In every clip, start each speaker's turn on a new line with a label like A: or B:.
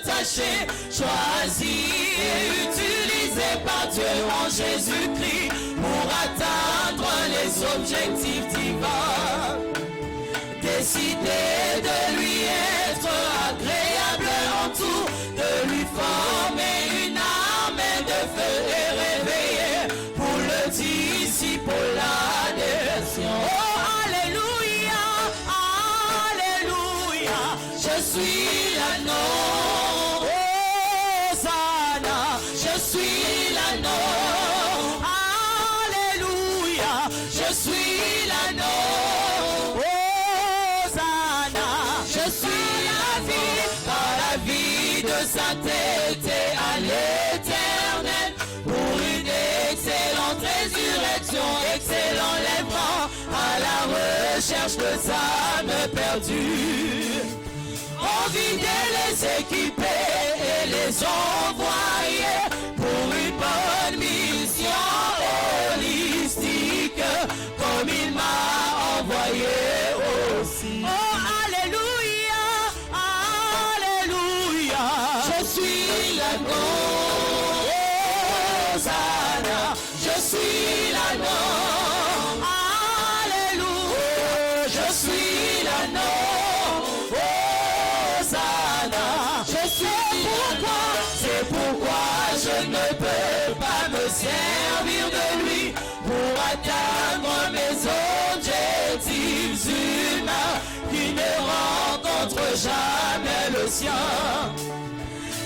A: taché, choisi et utilisé par Dieu en Jésus-Christ pour atteindre les objectifs divins. Décidé de lui être agréable en tout, de lui former une armée de feu et réveiller pour le disciple-là des nations. Oh, alléluia, alléluia, je suis l'agneau. Hosanna, je suis l'agneau. Alléluia, je suis l'agneau. Je suis la vie, par la vie de sainteté à l'éternel, pour une excellente résurrection, excellent lèvement à la recherche de âmes perdues. Envie de les équiper et les envoyer pour une bonne mission holistique, comme il m'a envoyé aussi. Oh, alléluia, alléluia, je suis l'agneau. Hosanna, je suis l'agneau. Alléluia, je suis l'agneau. C'est pourquoi je ne peux pas me servir de lui pour atteindre mes objectifs humains qui ne rencontrent jamais le sien.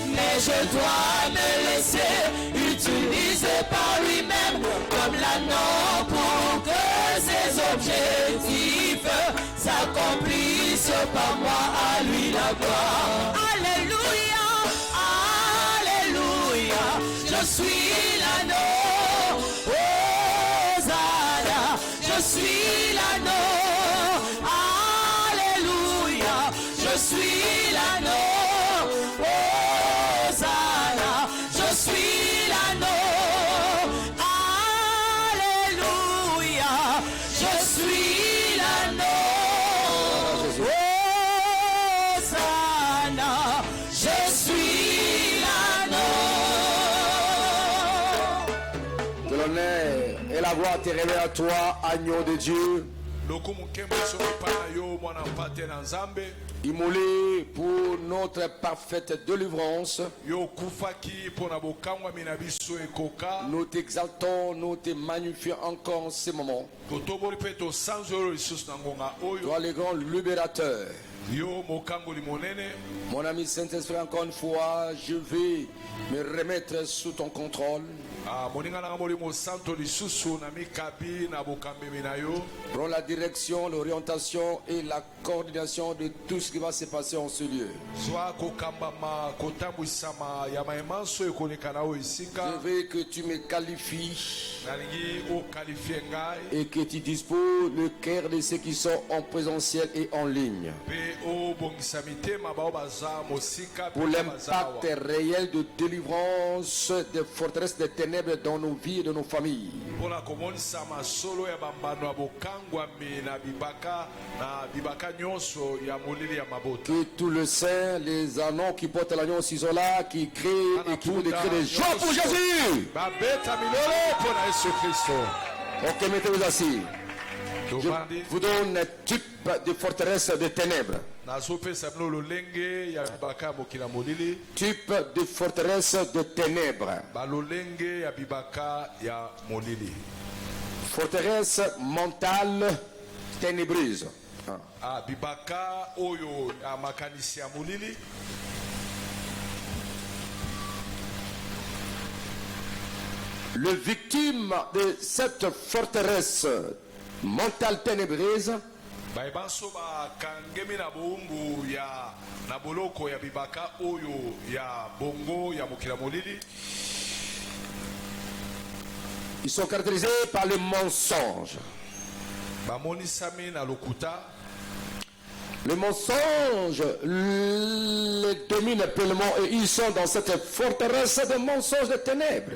A: Mais je dois me laisser utiliser par lui-même comme l'agneau pour que ses objectifs s'accomplissent par moi, à lui la gloire. Alléluia, alléluia, je suis l'agneau. Hosanna, je suis l'agneau. Alléluia, je suis l'agneau. Hosanna, je suis l'agneau. Alléluia, je suis l'agneau. Hosanna, je suis l'agneau.
B: Que l'honneur et la gloire te révèlent à toi, agneau de Dieu. Immolé pour notre parfaite délivrance. Nous t'exaltons, nous te magnifions encore en ce moment. Toi le grand libérateur. Mon ami Saint-Esprit, encore une fois, je vais me remettre sous ton contrôle. Prends la direction, l'orientation et la coordination de tout ce qui va se passer en ce lieu. Je veux que tu me qualifies et que tu disposes le cœur de ceux qui sont en présentiel et en ligne. Pour l'impact réel de délivrance des forteresses des ténèbres dans nos vies et dans nos familles. Que tout le saint, les anneaux qui portent l'agneau s'ils sont là, qui crient et qui vous décrient des joies pour Jésus. Ok, mettez-vous assis. Je vous donne un type de forteresse de ténèbres. Type de forteresse de ténèbres. Forteresse mentale ténébreuse. Le victime de cette forteresse mentale ténébreuse ils sont caractérisés par le mensonge. Le mensonge les domine pleinement et ils sont dans cette forteresse de mensonges de ténèbres.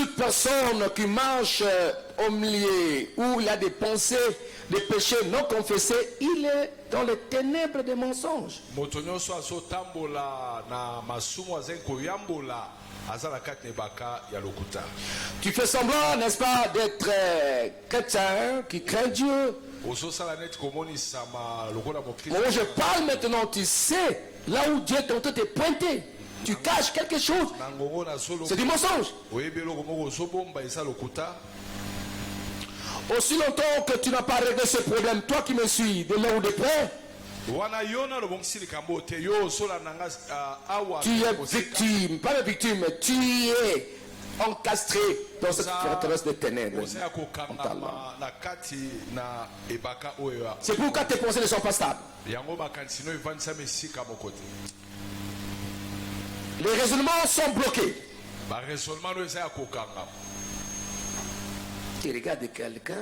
B: toute personne qui marche au milieu où il y a des pensées, des péchés non confessés, il est dans les ténèbres des mensonges. Tu fais semblant, n'est-ce pas, d'être chrétien, qui craint Dieu. Moi, je parle maintenant, tu sais, là où Dieu est en train de te pointer. Tu caches quelque chose. C'est du mensonge. Aussi longtemps que tu n'as pas réglé ce problème, toi qui me suis de loin ou de près, tu es victime, pas une victime, tu es encastré dans cette forteresse de ténèbres. C'est pourquoi tes pensées ne sont pas stables. Les raisonnements sont bloqués. Tu regardes quelqu'un,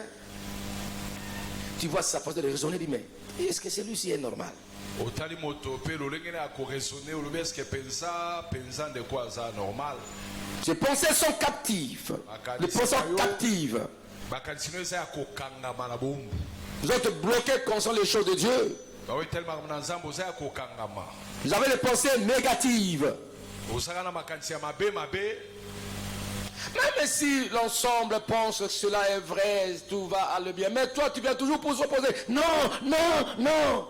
B: tu vois sa façon de raisonner, dis mais est-ce que celui-ci est normal? Ces pensées sont captives. Les pensées sont captives. Vous êtes bloqués concernant les choses de Dieu. Vous avez des pensées négatives. Même si l'ensemble pense que cela est vrai, tout va aller bien. Mais toi, tu viens toujours pour s'opposer. Non, non, non.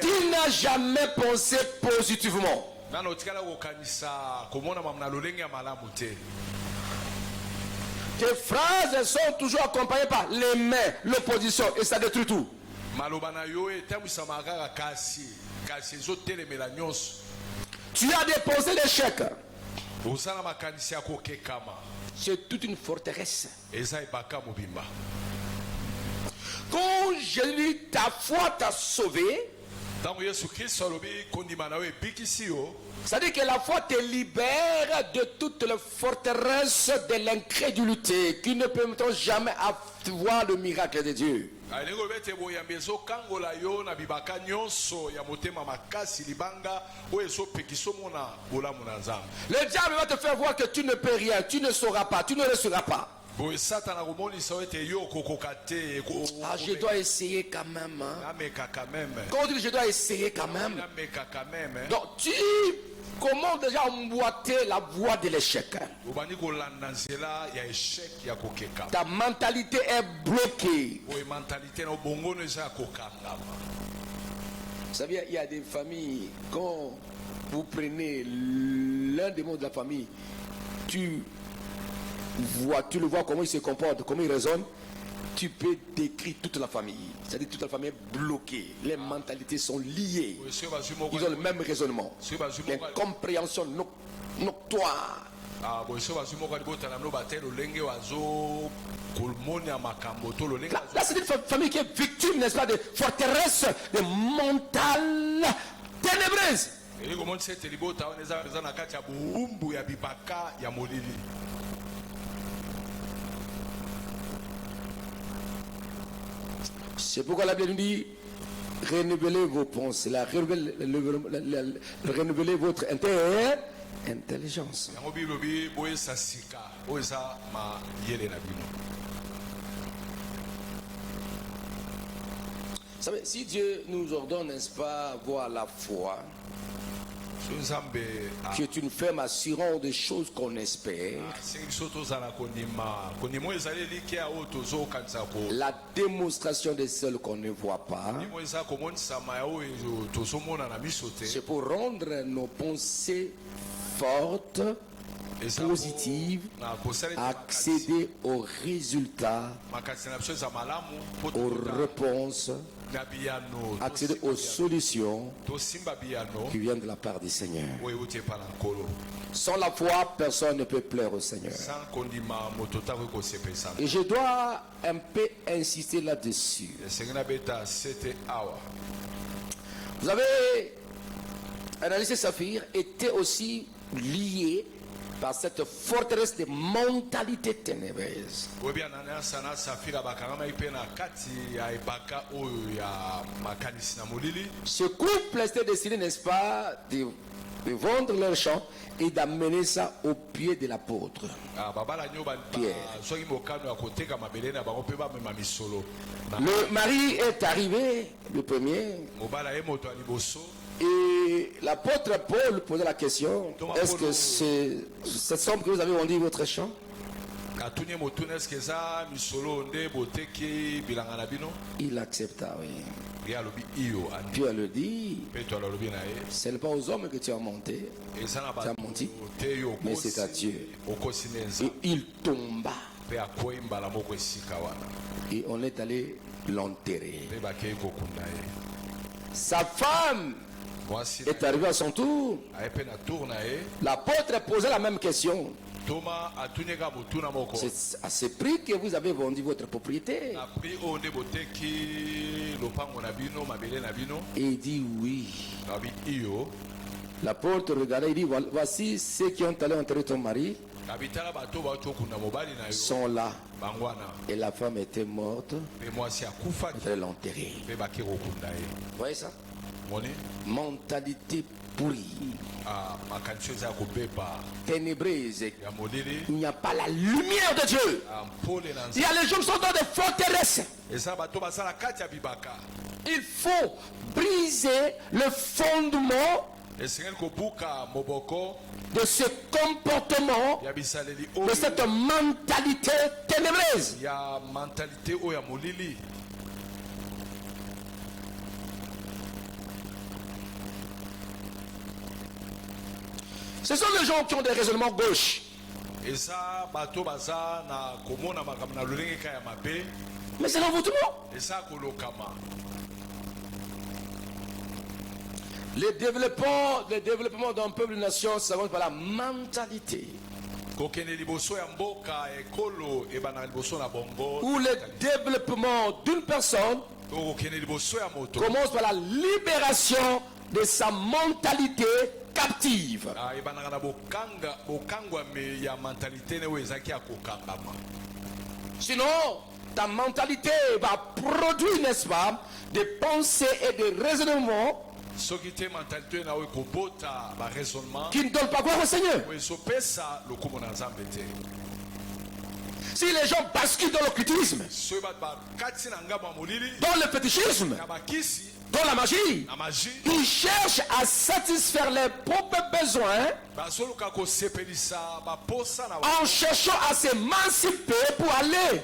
B: Tu n'as jamais pensé positivement. Tes phrases sont toujours accompagnées par les mains, l'opposition, et ça détruit tout. Tu as déposé l'échec. C'est toute une forteresse. Quand je dis ta foi t'a sauvé, c'est-à-dire que la foi te libère de toute la forteresse de l'incrédulité qui ne permettront jamais à voir le miracle de Dieu. Le diable va te faire voir que tu ne peux rien, tu ne sauras pas, tu ne le sauras pas. Ah, je dois essayer quand même. Hein. Quand on dit je dois essayer quand même. Donc tu commences déjà à emboîter la voie de l'échec. Ta mentalité est bloquée. Vous savez, il y a des familles, quand vous prenez l'un des membres de la famille, tu le vois comment il se comporte, comment il raisonne, tu peux décrire toute la famille. C'est-à-dire que toute la famille est bloquée. Les mentalités sont liées. Ils ont le même raisonnement. Une compréhension noctoire. Là, c'est une famille qui est victime, n'est-ce pas, de forteresses, de mentales ténébreuses. C'est pourquoi la Bible dit renouvelez vos pensées, renouvelez votre intelligence. Vous savez, si Dieu nous ordonne, n'est-ce pas, voir la foi, qui est une ferme assurance des choses qu'on espère, la démonstration des celles qu'on ne voit pas, c'est pour rendre nos pensées fortes, positives, accéder aux résultats, aux réponses, accéder aux solutions qui viennent de la part du Seigneur. Sans la foi, personne ne peut plaire au Seigneur. Et je dois un peu insister là-dessus. Vous avez analysé Saphir, était aussi liés par cette forteresse de mentalité ténébreuse. Ce couple était décidé, n'est-ce pas, de vendre leur champ et d'amener ça au pied de l'apôtre Pierre. Le mari est arrivé, le premier, et l'apôtre Paul posait la question: est-ce que c'est cette somme que vous avez vendue votre champ? Il accepta, oui. Pierre le dit: ce n'est pas aux hommes que tu as menti, mais c'est à Dieu. Et il tomba. Et on est allé l'enterrer. Sa femme est arrivée à son tour. L'apôtre posait la même question: c'est à ce prix que vous avez vendu votre propriété? Et il dit oui. L'apôtre regardait, il dit: voici ceux qui ont allé enterrer ton mari sont là. Et la femme était morte. Il fallait l'enterrer. Vous voyez ça? Mentalité pourrie, ténébreuse. Il n'y a pas la lumière de Dieu. Il y a les gens qui sont dans des forteresses. Il faut briser le fondement de ce comportement, de cette mentalité ténébreuse. Ce sont les gens qui ont des raisonnements gauches. Mais c'est l'envoûtement. Le développement d'un peuple, d'une nation, ça va par la mentalité. Ou le développement d'une personne commence par la libération de sa mentalité captive. Sinon, ta mentalité va produire, n'est-ce pas, des pensées et des raisonnements qui ne donnent pas gloire au Seigneur. Si les gens basculent dans l'occultisme, dans le fétichisme, dans la magie, ils cherchent à satisfaire les propres besoins en cherchant à s'émanciper pour aller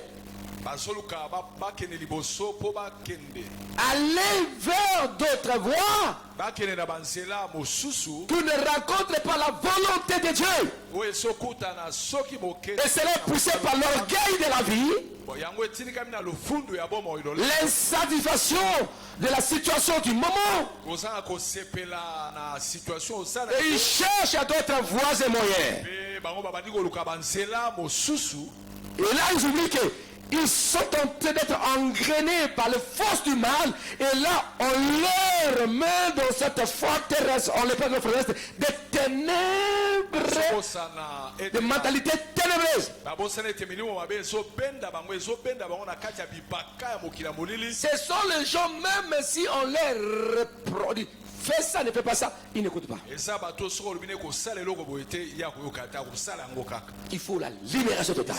B: vers d'autres voies qui ne rencontrent pas la volonté de Dieu. Et cela est poussé par l'orgueil de la vie, l'insatisfaction de la situation du moment. Et ils cherchent à d'autres voies et moyens. Et là, ils oublient que ils sont en train d'être engrainés par les forces du mal. Et là, on leur met dans cette forteresse, on les met dans la forteresse des ténèbres, de mentalité ténébreuse. Ce sont les gens, même si on les reproduit, fais ça, ne fais pas ça, ils n'écoutent pas. Il faut la libération totale.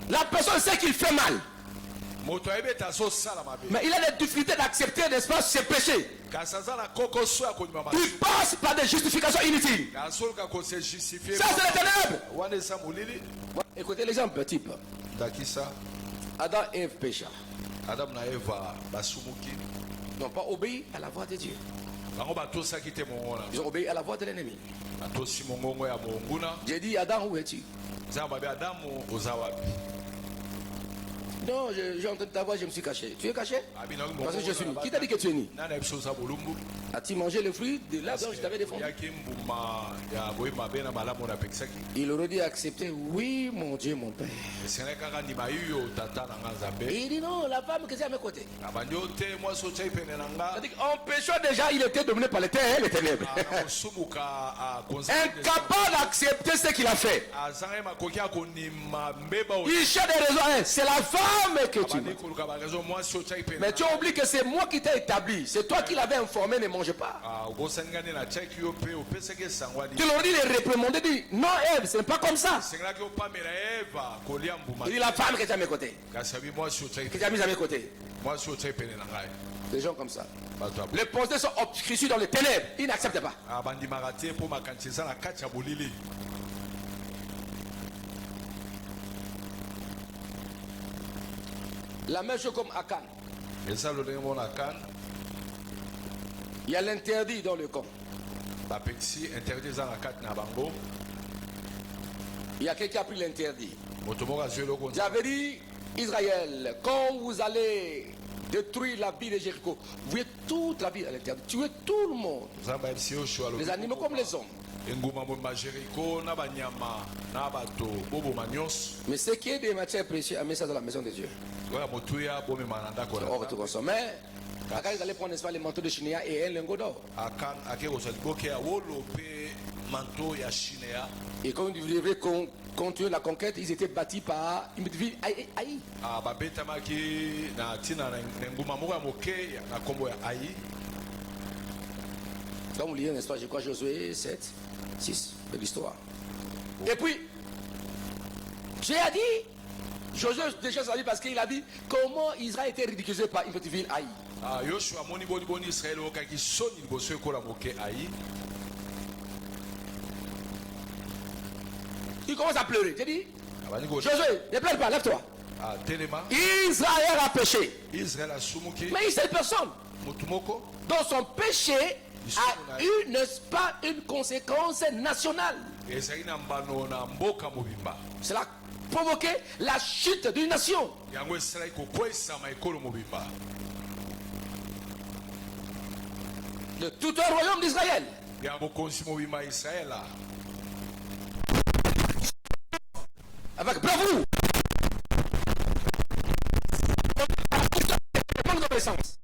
B: La personne sait qu'il fait mal, mais il a des difficultés d'accepter, n'est-ce pas, ses péchés. Il passe par des justifications inutiles. Ça, c'est les ténèbres. Écoutez l'exemple type. Adam et Ève pécha. Ils n'ont pas obéi à la voix de Dieu. Ils ont obéi à la voix de l'ennemi. J'ai dit: Adam, où es-tu? non, j'ai entendu ta voix, je me suis caché. Tu es caché? Parce que je suis nu. Qui t'a dit que tu es nu? As-tu mangé le fruit de là dont je t'avais défendu? Il aurait dû accepter. Oui, mon Dieu, mon Père. Et il dit non, la femme que j'ai à mes côtés. En péchant déjà, il était dominé par les ténèbres. Incapable d'accepter ce qu'il a fait. Il cherche des raisons. C'est la femme que tu veux. Mais tu oublies que c'est moi qui t'ai établi. C'est toi qui l'avais informé, ne mange pas. Tu leur dis, les réprimander, dit non, Ève, ce n'est pas comme ça. Il dit la femme que tu as à mes côtés. Que tu as mis à mes côtés. Des gens comme ça. Les pensées sont obscurcies dans les ténèbres. Ils n'acceptent pas. La même chose comme Akan. Il y a l'interdit dans le camp. Il y a quelqu'un qui a pris l'interdit. J'avais dit, Israël, quand vous allez détruire la ville de Jéricho, vous voyez toute la ville à l'interdit. Tuez tout le monde. Les animaux comme les hommes. Mais ce qui est des matières précieuses, amenez ça dans la maison de Dieu. Or, tout consomme. Mais quand ils allaient prendre les manteaux de Chinéa et un lingot d'or. Et quand ils devaient continuer la conquête, ils étaient bâtis par une ville Aïe. Quand vous lisez, n'est-ce pas, je crois Josué 7, 6, de l'histoire. Et puis, j'ai dit, Josué déjà ça dit parce qu'il a dit comment Israël était ridiculisé par une petite ville Aïe. Il commence à pleurer. J'ai dit, Josué, ne pleure pas, lève-toi. Israël a péché. Mais il sait personne. Dans son péché a eu, n'est-ce pas, une conséquence nationale. Cela a provoqué la chute d'une nation. De tout un royaume d'Israël. Avec bravoure. Bonne obéissance.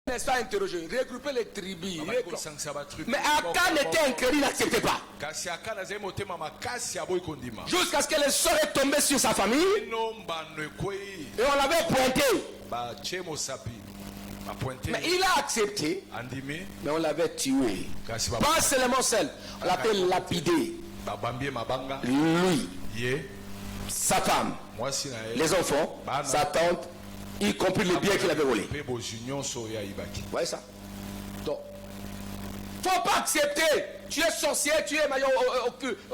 B: N'est-ce pas interrogé, regrouper les tribus. Mais Akan était inquiet, il n'acceptait pas. Jusqu'à ce que le sort est tombé sur sa famille. Et on l'avait pointé. Mais il a accepté. Mais on l'avait tué. Pas seulement seul. On l'avait lapidé. Lui, sa femme, les enfants, sa tante, y compris les biens qu'il avait volés. Vous voyez ça? Donc, faut pas accepter. Tu es sorcier, tu es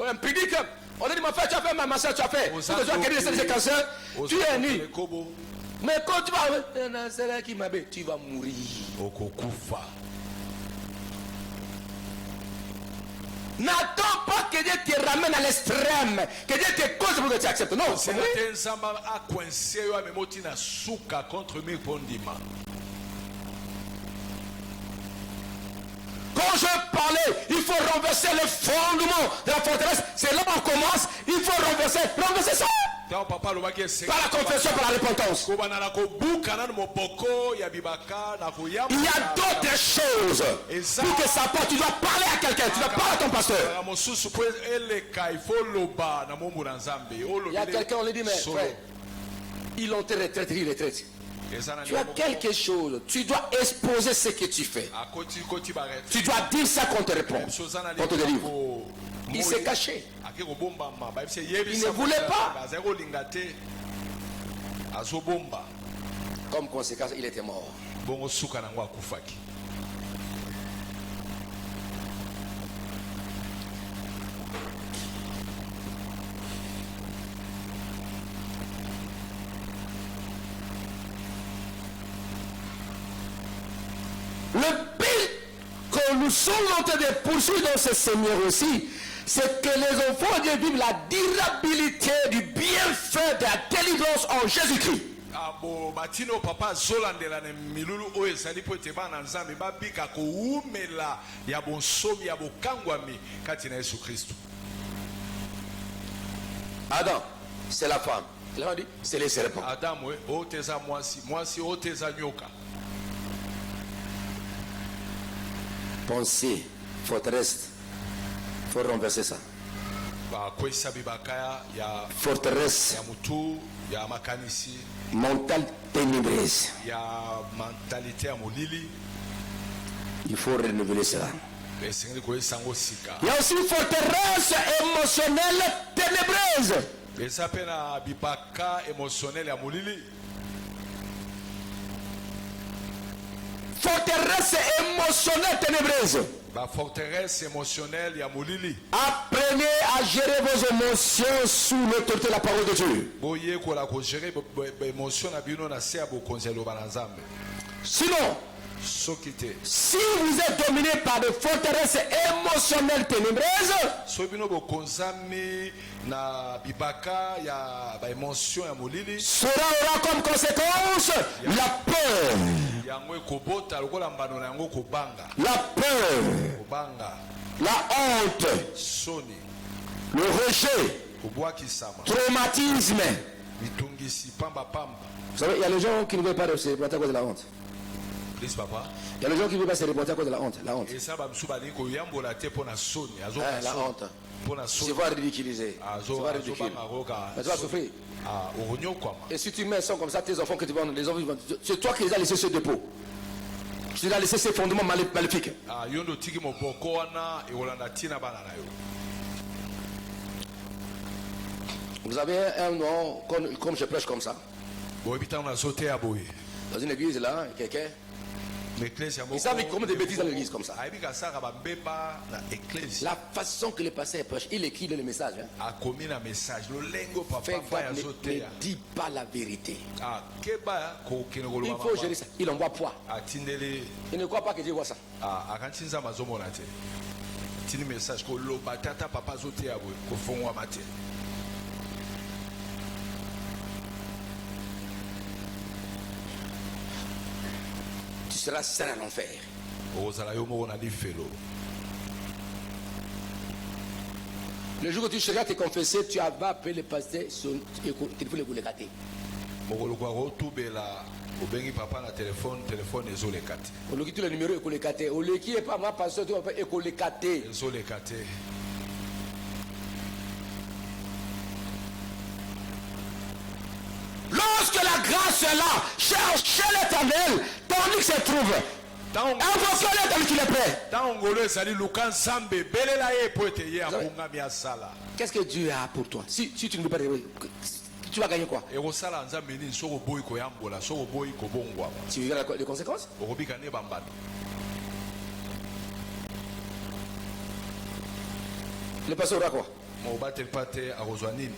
B: impudique. On a dit, ma frère, tu as fait, ma soeur, tu as fait. Tu as guéri ces cancers. Tu es nu. Mais quand tu vas, c'est là qui m'a dit, tu vas mourir. N'attends pas que Dieu te ramène à l'extrême, que Dieu te cause pour que tu acceptes. Non, c'est vrai. Quand je parlais, il faut renverser le fondement de la forteresse. C'est là où on commence. Il faut renverser ça. Par la confession, par la repentance. Il y a d'autres choses. Pour que ça porte, tu dois parler à quelqu'un. Tu dois parler à ton pasteur. Il y a quelqu'un, on lui dit, mais frère, ils l'ont retraité, il retraite. Tu as quelque chose. Tu dois exposer ce que tu fais. Tu dois dire ça qu'on te répond. Qu'on te délivre. Il s'est caché. Il ne voulait pas. Comme conséquence, il était mort. Le pire que nous sommes en train de poursuivre dans ce Seigneur aussi, c'est que les enfants de Dieu vivent la durabilité du bienfait de la délivrance en Jésus-Christ.
C: abo batino papa zolandela ne milulu oyo ezali po ete bana nzambe babika koumela ya bonsomi ya bokangwami kati na Yesu Kristo.
B: Adam, c'est la femme. Là on dit, c'est les serpents.
C: Adam we oteza mwasi oteza nyoka.
B: Pensée, forteresse. Il faut renverser ça.
C: Bakwesa bibakaya ya
B: Forteresse
C: ya mutu ya makanisi
B: mentale ténébreuse.
C: ya mentalité ya molili.
B: Il faut renouveler cela.
C: Esengeli koyesango sika.
B: Il y a aussi une forteresse émotionnelle ténébreuse.
C: Eza pe na bibaka émotionnel ya molili.
B: Forteresse émotionnelle ténébreuse.
C: Ba forteresse émotionnelle ya molili.
B: Apprenez à gérer vos émotions sous l'autorité de la parole de Dieu.
C: Boye kola ko gérer émotion na bino na se ya bokonzi eloba na Nzambe.
B: Sinon,
C: Soki te
B: si vous êtes dominé par des forteresses émotionnelles ténébreuses,
C: so bino bokonzami na bibaka ya ba émotion ya molili,
B: cela aura comme conséquence la peur.
C: yango ekobota lokola mbano na yango kobanga,
B: La peur,
C: kobanga,
B: la honte,
C: soni,
B: le rejet,
C: kobwakisama,
B: traumatisme.
C: mitungisi, pamba pamba.
B: Vous savez, il y a les gens qui ne veulent pas se reporter à cause de la honte.
C: Please papa.
B: Il y a les gens qui ne veulent pas se reporter à cause de la honte. La honte.
C: Esa ba msuba ni koyambola te pona soni, azo
B: La honte.
C: pona
B: Tu
C: soni.
B: vas ridiculiser. Tu
C: Azo
B: vas ridiculer.
C: banga roka.
B: Mais tu vas souffrir.
C: Ah, oronyokwama.
B: Et si tu mets ça comme ça, tes enfants que tu vas, les enfants, c'est toi qui les as laissés ce dépôt. Tu les as laissés ces fondements maléfiques.
C: Ah, yondo tiki moboko wana eolanda tina bana na yo.
B: Vous avez un nom, comme je prêche comme ça,
C: Boye bitanga na zote ya boye.
B: dans une église là, quelqu'un,
C: L'église ya
B: ils savent qu'ils commettent des bêtises dans l'église comme ça.
C: Aibi kasaka ba mbeba na église.
B: La façon que le pasteur prêche, il écrit dans le message. Hein.
C: A commis un message. Le lengo
B: Fais
C: papa ya
B: gaffe, ne
C: zote.
B: dis pas la vérité.
C: Ah, keba ko kene ko
B: Il
C: lo
B: faut gérer ça. Il envoie poids.
C: Atindele
B: Il ne croit pas que Dieu voit ça.
C: akantinza mazomo na te. Tini message ko lo batata papa zote ya boye ko fongwa mate.
B: Tu seras seul en enfer.
C: Ozala yo moko na lifelo.
B: Le jour où tu seras te confesser, tu vas appeler le pasteur, il faut le gâter.
C: Mokolo kwa ko tubela obengi papa na téléphone ezoleka te.
B: Au lieu que tu le numéro, il faut le gâter. Au lieu qui est pas ma pasteur, tu vas appeler, il faut le gâter.
C: Ezoleka te.
B: Lorsque la grâce est là, cherchez l'éternel, tandis que se trouve. Invoquez-le tandis qu'il est prêt.
C: Tangolo ezali luka nzambe belela ye po ete ye abongami asala.
B: Qu'est-ce que Dieu a pour toi? Si tu ne veux pas, tu vas gagner quoi?
C: Ekosala nzambe nini soko boyi koyambola soko boyi kobongwama.
B: Tu verras les conséquences?
C: Okobika ne bambano.
B: Le pasteur aura quoi?
C: Mobateli pate akozwa nini?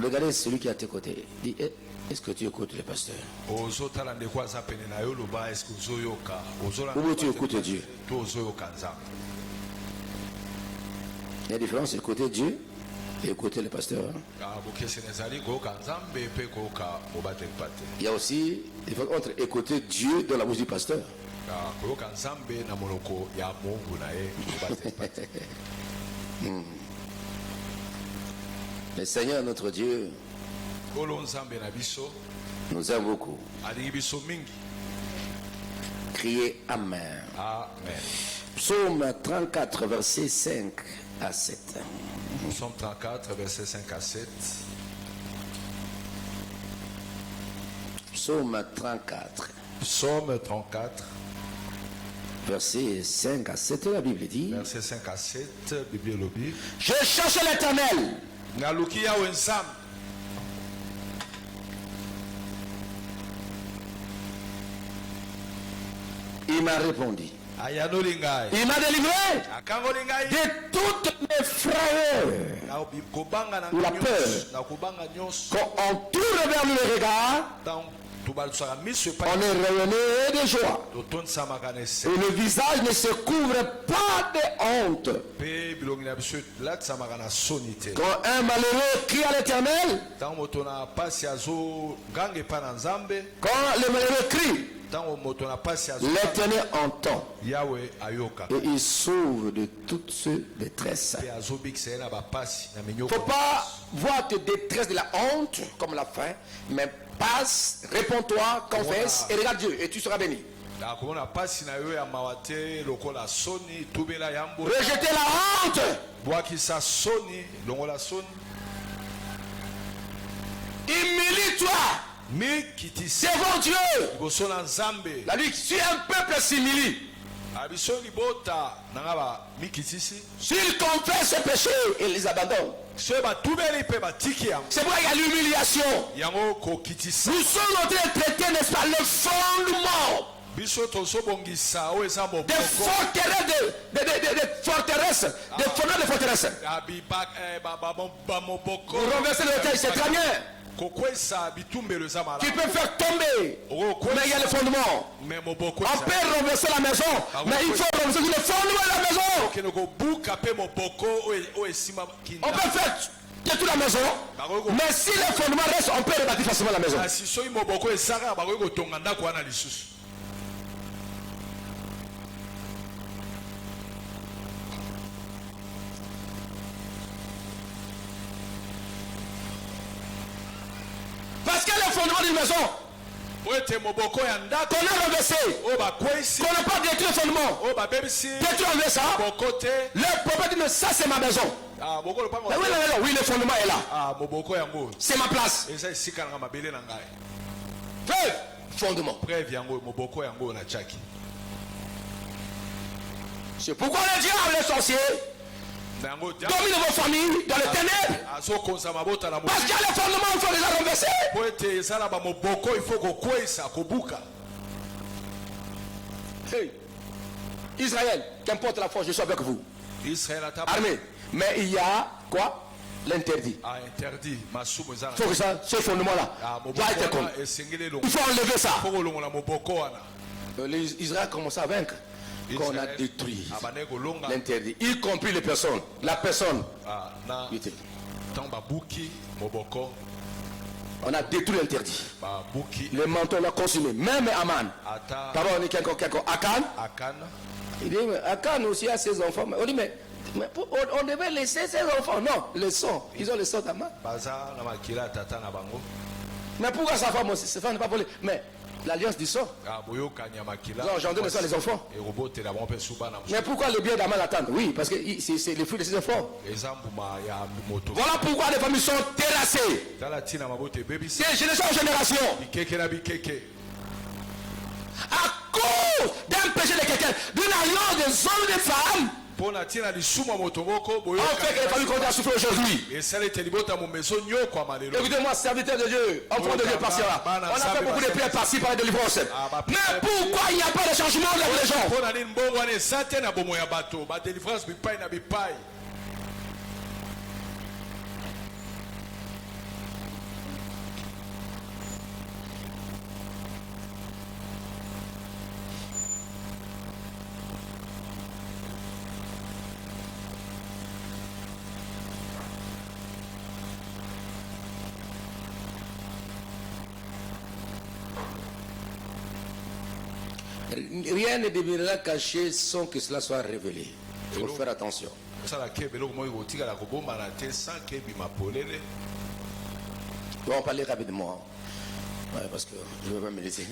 B: Regardez celui qui est à tes côtés. Dis, est-ce que tu écoutes le pasteur?
C: Ozotala ndeko aza pene na yo loba eske ozoyoka
B: Ou tu écoutes Dieu?
C: to ozoyoka nzambe.
B: Il y a une différence, écouter Dieu et écouter le pasteur.
C: Bokesene ezali koyoka nzambe mpe koyoka mobateli pate.
B: Il y a aussi une différence entre écouter Dieu dans la bouche du pasteur.
C: Koyoka nzambe na moloko ya mungu na ye mobateli pate.
B: Le Seigneur, notre Dieu,
C: Kolo nzambe na biso
B: nous aime beaucoup.
C: alingi biso mingi.
B: Criez Amen.
C: Amen.
B: Psaume 34, versets 5 à 7.
C: Psaume 34, versets 5 à 7.
B: Psaume 34,
C: Psaume 34,
B: versets 5 à 7. La Bible dit,
C: versets 5 à 7. Bible lobby.
B: je cherche l'Éternel.
C: Ngaluki ya wenzam.
B: Il m'a répondu.
C: ayanoli ngai
B: Il m'a délivré
C: akangoli ngai
B: de toutes mes frayeurs.
C: na kobanga na
B: La
C: nyonso,
B: peur.
C: na kobanga nyonso
B: Quand on tourne vers lui le regard,
C: ntango tobalusaka miso
B: on
C: epai
B: est rayonné de joie.
C: totondisamaka na ese
B: Et le visage ne se couvre pas de honte.
C: mpe bilongi na biso elatisamaka na soni te
B: Quand un malheureux crie à l'Éternel,
C: ntango moto na pasi azoganga epai na nzambe
B: quand le malheureux crie,
C: ntango moto na pasi
B: l'Éternel entend
C: yawe ayoka
B: et il sauve de toutes ces détresses.
C: mpe azobikisa ye na bapasi na
B: Il ne
C: minyoko
B: faut pas voir tes détresses de la honte comme la faim, mais passe, réponds-toi, confesse et regarde Dieu et tu seras béni.
C: akomona pasi na yo ya mawa te lokola soni tubela yambo
B: Rejetez la honte.
C: bwakisa soni longola soni
B: Humilie-toi
C: mikitisi
B: devant Dieu.
C: liboso na nzambe
B: La lui, si un peuple s'humilie,
C: abiso libota nanga ba mikitisi
B: s'il confesse ses péchés, il les abandonne.
C: so batubeli mpe batiki yango
B: C'est pourquoi il y a l'humiliation.
C: yango kokitisa
B: Nous sommes en train de traiter, n'est-ce pas, le fondement
C: biso tozobongisa oyo eza
B: des
C: moboko
B: forteresses, des forteresses, des fondements de forteresses.
C: bamoboko
B: Vous renversez le texte, c'est très bien.
C: kokwesa bitumbelo eza
B: Tu
C: malamu
B: peux faire tomber, mais il y a le fondement.
C: me moboko
B: On peut renverser la maison, mais il faut renverser le fondement de la maison.
C: okende kobuka mpe moboko oyo esimba
B: On
C: kinda
B: peut faire toute la maison, mais si le fondement reste, on peut rebâtir facilement la maison.
C: kasi soki moboko ezaka bakoki kotonga ndako wana lisusu
B: Parce que le fondement d'une maison,
C: po ete moboko ya ndako
B: qu'on a renversé,
C: oyo bakwesi
B: qu'on n'a pas détruit le fondement,
C: oyo babebisi
B: peut-tu enlever ça?
C: moboko te
B: Le prophète dit, mais ça c'est ma maison.
C: moboko lopango
B: Mais oui, non, non, oui, le fondement est là.
C: moboko yango
B: C'est ma place.
C: eza esika nanga mabele na ngai
B: Preuve, fondement.
C: preuve yango moboko yango na chaki
B: C'est pourquoi le diable, les sorciers,
C: na yango
B: domine vos familles dans les ténèbres.
C: azokonza mabota na
B: Parce qu'il y a le fondement, il faut les renverser.
C: po ete eza na bamoboko ifo kokweyisa kobuka
B: Hey, Israël, qu'importe la force, je suis avec vous.
C: israel ata
B: Armée. Mais il y a quoi? L'interdit.
C: interdit masumu eza
B: Il faut que ça, ce fondement-là doit être
C: moboko
B: comme.
C: wana esengeli elongo
B: Il faut enlever ça.
C: fo kolongola moboko wana
B: Israël commence à vaincre. Qu'on a
C: Israel
B: détruit
C: abandaki kolonga
B: l'interdit, y compris les personnes. La personne.
C: na ntango babuki moboko
B: On a détruit l'interdit.
C: babuki
B: Le menton l'a consumé. Même Aman.
C: ata
B: Pardon, on dit quelqu'un. Akan.
C: akana
B: Il dit, mais Akan aussi a ses enfants. On dit, mais on devait laisser ses enfants. Non, le sang. Ils ont le sang d'Aman.
C: baza na makila ya tata na bango
B: Mais pourquoi sa femme aussi? Sa femme n'est pas volée. Mais l'alliance du sang.
C: boyokani ya makila
B: Ils ont engendré de ça les enfants.
C: ekobotela bango mpe suba na
B: Mais pourquoi le bien d'Aman attend? Oui, parce que c'est le fruit de ses enfants.
C: eza mbuma ya moto
B: Voilà pourquoi les familles sont terrassées.
C: tala ntina mabota ebebisi
B: C'est génération en génération.
C: bikeke na bikeke
B: À cause d'un péché de quelqu'un, d'une alliance des hommes et des femmes,
C: mpo na ntina lisumu ya moto moko
B: on fait que les familles continuent à souffrir aujourd'hui.
C: esala ete libota momeso nyokwama lelo
B: Écoutez-moi, serviteur de Dieu, enfant de Dieu par-ci là. On a fait beaucoup de prières par-ci par la délivrance. Mais pourquoi il n'y a pas de changement dans les gens?
C: mpo na nini mbongo wana eza te na bomo ya bato badelivrance bipai na bipai
B: Rien ne deviendra caché sans que cela soit révélé. Il faut faire attention.
C: osalaka ebeloko moko ekotikala kobombana te sans ke ebima polele
B: On va en parler rapidement. Ouais, parce que je ne veux pas me laisser.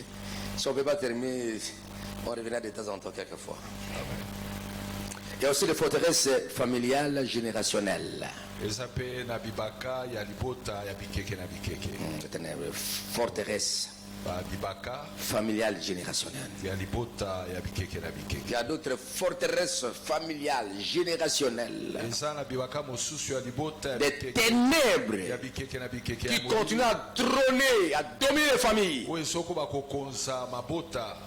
B: Si on ne peut pas terminer, on reviendra de temps en temps quelquefois. Il y a aussi les forteresses familiales générationnelles.
C: eza mpe na bibaka ya libota ya bikeke na bikeke
B: C'est une forteresse
C: bibaka
B: familiale générationnelle.
C: ya libota ya bikeke na
B: Il
C: bikeke
B: y a d'autres forteresses familiales générationnelles.
C: eza na bibaka mosusu ya libota ya
B: Des
C: bikeke
B: ténèbres
C: ya bikeke na bikeke
B: qui continuent à trôner, à dominer les familles.
C: oyo esoko bakokonza mabota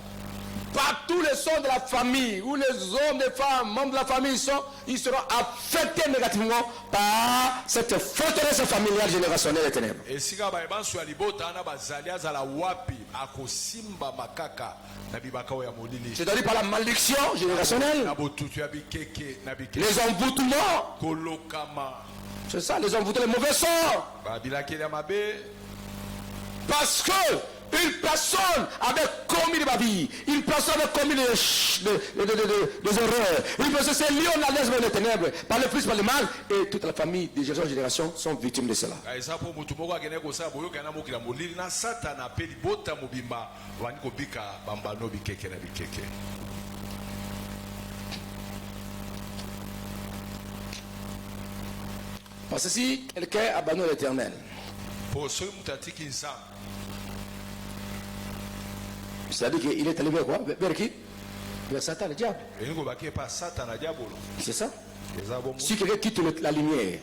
B: Partout les sons de la famille, où les hommes, les femmes, membres de la famille ils seront affectés négativement par cette forteresse familiale générationnelle des ténèbres. C'est-à-dire par la malédiction générationnelle, les envoûtements. C'est ça, les envoûtements, les mauvais sorts. Parce que une personne avait commis de ma vie, une personne avait commis des erreurs, une personne s'est liée en alliance avec les ténèbres, par le plus, par le mal, et toute la famille de génération sont victimes de cela. Parce que si quelqu'un abandonne l'Éternel, c'est-à-dire qu'il est allé vers quoi? Vers qui? Vers Satan, le diable. C'est ça. Si quelqu'un quitte la lumière,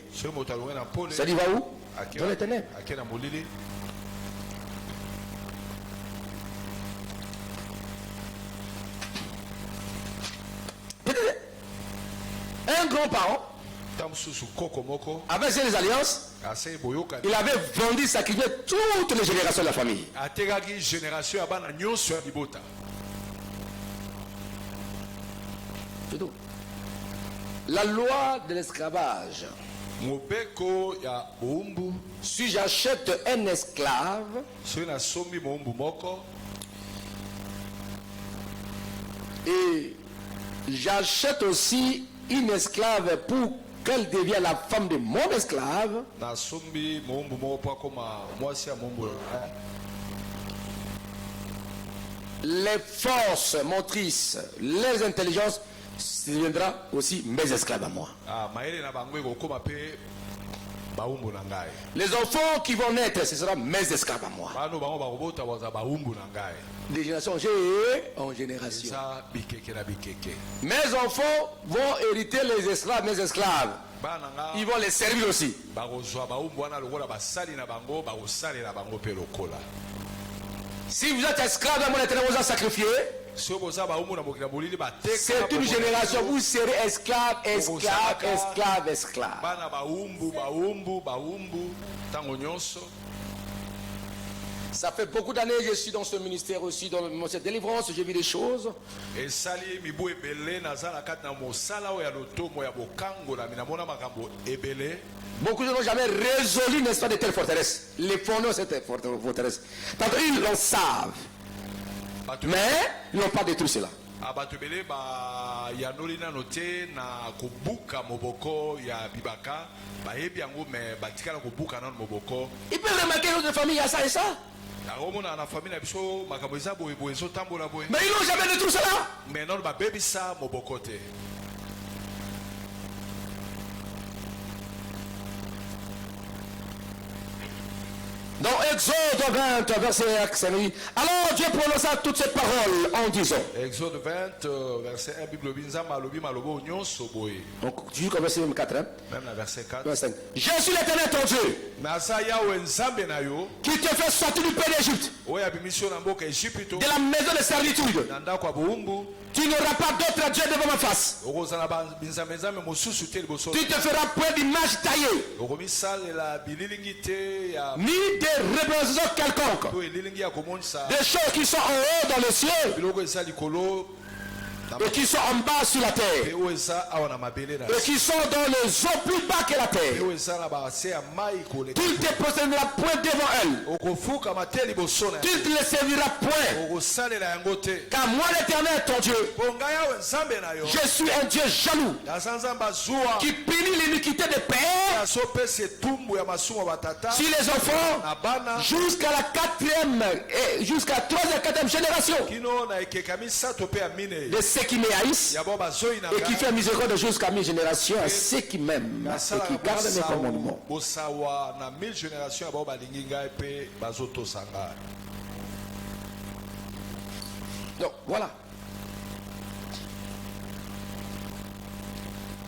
B: ça dit va où? Dans les ténèbres. Un grand-parent avec ses alliances, il avait vendu, sacrifié toutes les générations de la famille. C'est tout. La loi de l'esclavage. Si j'achète un esclave, et j'achète aussi une esclave pour qu'elle devienne la femme de mon esclave, les forces motrices, les intelligences deviendront aussi mes esclaves à moi. Les enfants qui vont naître, ce seront mes esclaves à moi. De génération en génération. Mes enfants vont hériter les esclaves, mes esclaves. Ils vont les servir aussi. Si vous êtes esclave dans mon éternel, vous êtes sacrifié. C'est une génération, vous serez esclave, esclave, esclave, esclave. Ça fait beaucoup d'années que je suis dans ce ministère aussi, dans cette délivrance, j'ai vu des choses. Beaucoup de gens n'ont jamais résolu, n'est-ce pas, de telles forteresses. Les fondements de cette forteresse. Parce qu'ils le savent. Mais ils n'ont pas détruit cela. Il peut remarquer dans notre famille, il y a ça et ça. Mais ils n'ont jamais détruit cela. Dans Exode 20, verset 5, alors Dieu prononça toutes ces paroles en disant.
C: Exode 20, verset 1, Bible
B: donc, jusqu'au verset 4. Hein?
C: Même la verset 4.
B: Verset 5. Je suis l'Éternel ton Dieu, qui te fait sortir du pays d'Égypte, de la maison de servitude. Tu n'auras pas d'autre Dieu devant ma face. Tu te feras point d'image taillée, ni de représentation quelconque. Des choses qui sont en haut dans le ciel et qui sont en bas sur la terre, et qui sont dans les eaux plus bas que la terre. Tu ne te procéderas point devant elles. Tu ne les serviras point. Car moi l'Éternel ton Dieu, je suis un Dieu jaloux, qui punit l'iniquité des pères sur les enfants jusqu'à la 4e et jusqu'à la 3e et 4e génération de ceux qui me haïssent, et qui fait miséricorde jusqu'à 1000 générations à ceux qui m'aiment et qui gardent mes commandements. Donc voilà.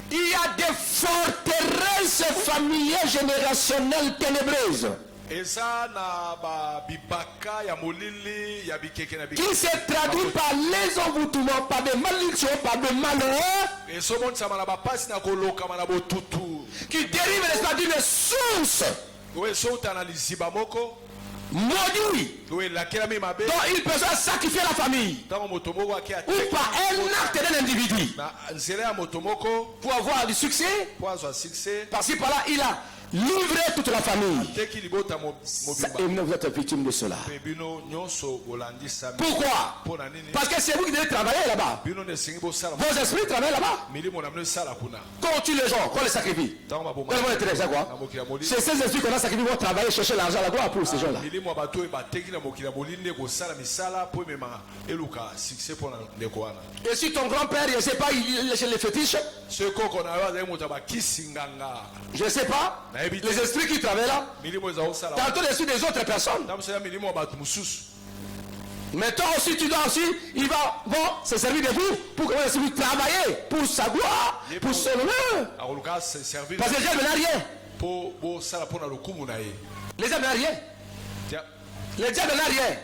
B: Il y a des forteresses familières générationnelles ténébreuses.
C: eza na ba bibaka ya molili ya bikeke na
B: qui se traduit par les envoûtements, par des malédictions, par des malheurs,
C: ezomonisa na bapasi na kolokama na botutu
B: qui dérivent n'est-ce pas d'une source
C: oyo ezouta na liziba moko
B: maudit,
C: oyo elakelami mabe
B: dont une personne a sacrifié la famille,
C: ntango moto moko aki
B: ou par un acte d'un individu,
C: na nzela ya moto moko
B: pour avoir du succès,
C: po azwa succès
B: par-ci par-là, il a livré toute la famille.
C: ateki libota
B: Ça,
C: mobimba
B: et maintenant vous êtes victime de cela.
C: mpe bino nyonso bolandisami
B: Pourquoi?
C: mpo na nini
B: Parce que c'est vous qui devez travailler là-bas.
C: bino na esengi bosala
B: Vos esprits travaillent là-bas.
C: milimo na bino esala kuna
B: Quand on tue les gens, qu'on les sacrifie.
C: ntango baboma
B: Quand on les traite, c'est
C: na
B: quoi?
C: mokili ya molili
B: C'est ces esprits qu'on a sacrifiés vont travailler, chercher l'argent, la gloire pour ces gens-là.
C: milimo ya bato oyo bateki na mokili ya molili nde kosala misala mpo emema eluka succès mpo na ndeko wana
B: Et si ton grand-père, je ne sais pas, il est chez les fétiches,
C: soki koko na yo azali moto ya bakisi nganga
B: je ne sais pas, les esprits qui travaillent là,
C: milimo eza kosala
B: tantôt les esprits des autres personnes.
C: tamosala milimo ya bato mosusu
B: Mais toi aussi, tu dois aussi, il va se servir de vous pour que vous puissiez travailler pour sa gloire, pour son honneur.
C: akoluka servir
B: Parce que les diables n'ont rien.
C: mpo bosala mpo na lokumu na ye
B: Les diables n'ont rien.
C: Tia,
B: Les diables n'ont rien.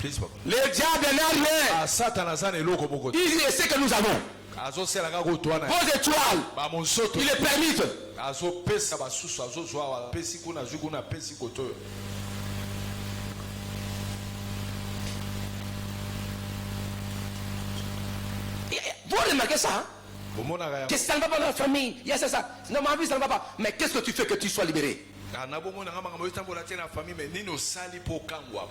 C: please papa
B: Les diables n'ont rien.
C: satana aza na eloko moko te
B: Il est ce que nous avons.
C: azosala kaka oto wana
B: Vos étoiles,
C: bamonsoto
B: il les permite.
C: azopesa basusu azozwa apesi kuna azwi kuna apesi koto oyo
B: Vous remarquez ça, hein?
C: bomonaka yango
B: Que ça ne va pas dans la famille. Il y a ça. Non, ma vie, ça ne va pas. Mais qu'est-ce que tu fais que tu sois libéré?
C: nabomonaka makambo etambola te na famille me nini osali mpo okangwama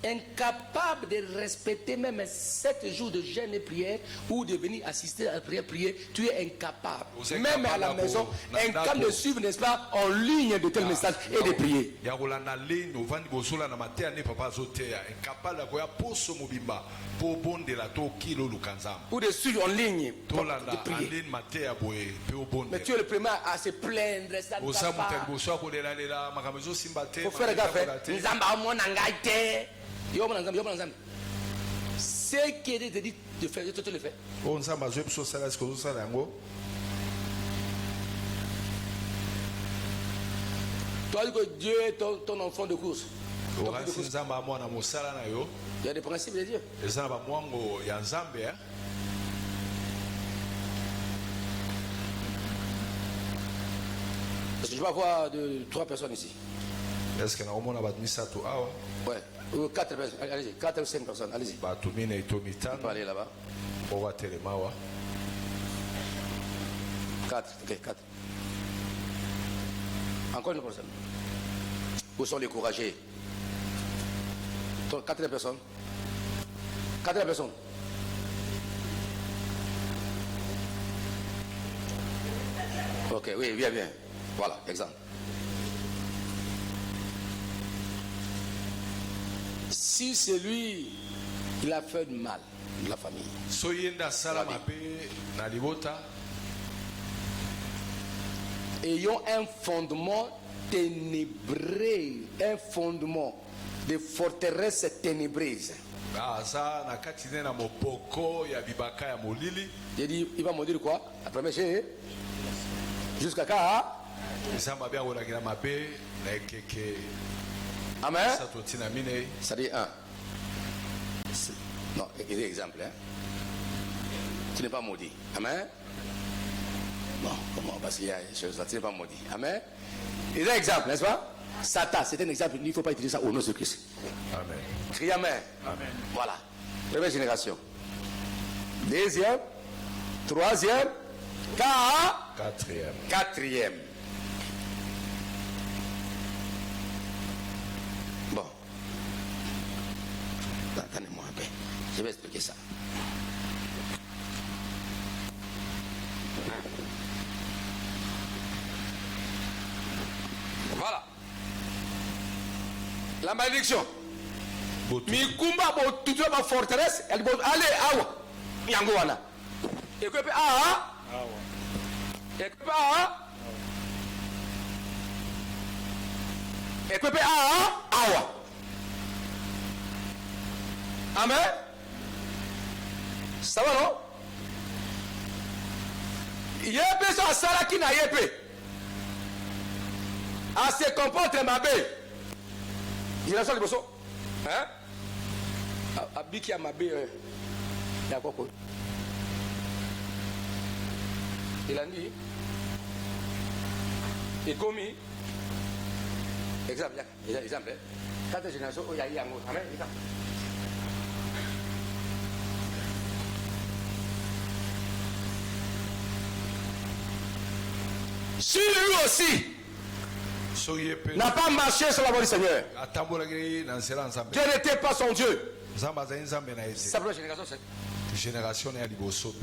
B: Incapable de respecter même 7 jours de jeûne et prière ou de venir assister à la prière, prier, tu es incapable.
C: Vous êtes
B: Même à la
C: incapable
B: maison,
C: d'abord.
B: incapable de suivre, n'est-ce pas, en ligne de tels messages et de prier.
C: ya kolanda leni ovandi bozola na mateya nde papa azoteya incapable ya koya poso mobimba mpo obondela to okili oluka nzambe
B: Ou de suivre en ligne,
C: tolanda
B: de prier.
C: aleni mateya boye mpe
B: Mais tu
C: obondela
B: es le premier à se plaindre, ça ne
C: oza
B: va
C: moto ya
B: pas.
C: liboso ya kolelalela makambo ezosimba te
B: Faut faire gaffe.
C: makambo te.
B: Nzamba amona ngai te. Yo mona nzambe, yo mona nzambe. Ce qui est dit de faire, tu le fais.
C: oyo nzambe azwi biso osala esike ozosala yango
B: Tu as dit que Dieu est ton enfant de course. Ton fils de
C: okasi
B: course.
C: nzambe amwana mosala na yo
B: Il y a des principes de Dieu.
C: eza na bamwango ya nzambe
B: Parce que je vais avoir 3 personnes ici.
C: eske nakomona bato misato awa
B: Ouais. Ou 4 personnes. Allez-y. 4 ou 5 personnes. Allez-y.
C: bato minei to
B: On peut
C: mitano
B: aller là-bas.
C: po batelema awa
B: 4. Ok, 4. Encore une personne. Où sont les courageux? 4 personnes. 4 personnes. Ok, oui, bien, bien. Voilà, exemple. Si c'est lui, il a fait du mal de la famille.
C: so ye nde asala
B: Rabi.
C: mabe na libota
B: Ayons un fondement ténébreux, un fondement de forteresse ténébreuse.
C: aza na kati ne na moboko ya bibaka ya molili
B: J'ai dit, il va me dire quoi? La première chose, jusqu'à quand?
C: eza mabe akolakela mabe na ekeke
B: Amen.
C: sato ntina minei
B: Ça dit 1. Non, il y a exemple. Hein? Tu n'es pas maudit. Amen. Bon, comment? Parce qu'il y a des choses là, tu n'es pas maudit. Amen. Il y a un exemple, n'est-ce pas? Satan, c'est un exemple. Il ne faut pas utiliser ça au nom de Christ.
C: amen
B: Crie Amen.
C: amen
B: Voilà. Première génération. Deuxième. Troisième.
C: quatrième
B: Quatrième. Bon. Attendez-moi un peu. Je vais expliquer ça. Voilà. La malédiction.
C: botu
B: Mikumba botutu ma forteresse, elle dit allez awa. Yango wana. Et que ah. Et que ah. Et que ah awa. Amen. Ça va non? Yépe so asala ki na yépe. A se comporte mabe. génération de Bosso. Hein? Abiki Amabe. D'accord, quoi. Il a dit. Et commis. Exemple. Quatre générations, il y a eu un mot. Amen. Si lui aussi n'a pas marché sur la voie du Seigneur, Dieu n'était pas son Dieu. Sa première génération, c'est.
C: Génération est à Liboso.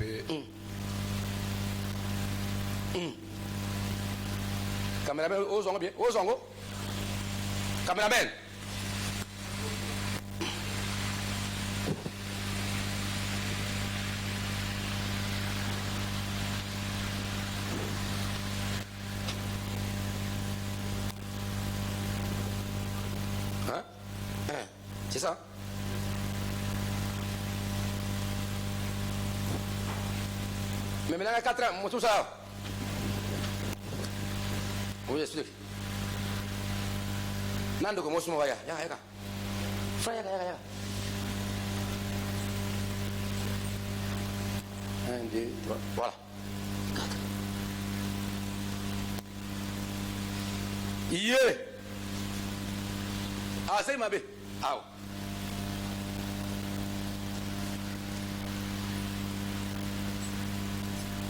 B: Caméraman, osons bien, osons. Caméraman. C'est ça. Mais maintenant, il y a 4 ans, tout ça. Oui, explique. Nando, comment est-ce qu'on va y aller? Frère, ya. 1, 2, 3, voilà. 4. Yeah. Ah, c'est ma bé. Ah.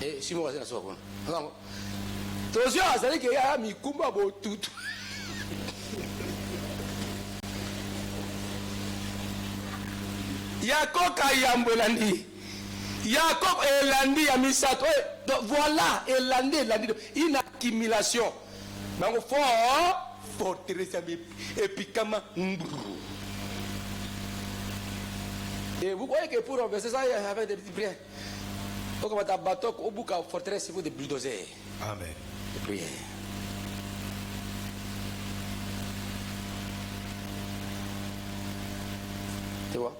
B: Et si moi, c'est la soirée. Attention, c'est qu'il y a mis Kumba tout. Yacob Kayambolandi. Yacob Elandi a mis ça. Voilà, Elandi. Une accumulation. Donc, il faut forteresse et puis comment. Et vous voyez que pour renverser ça, il y avait des petits prières. Donc, on va t'abattre au bout de la forteresse, il faut des bulldozers.
C: Amen.
B: Des prières. Tu vois?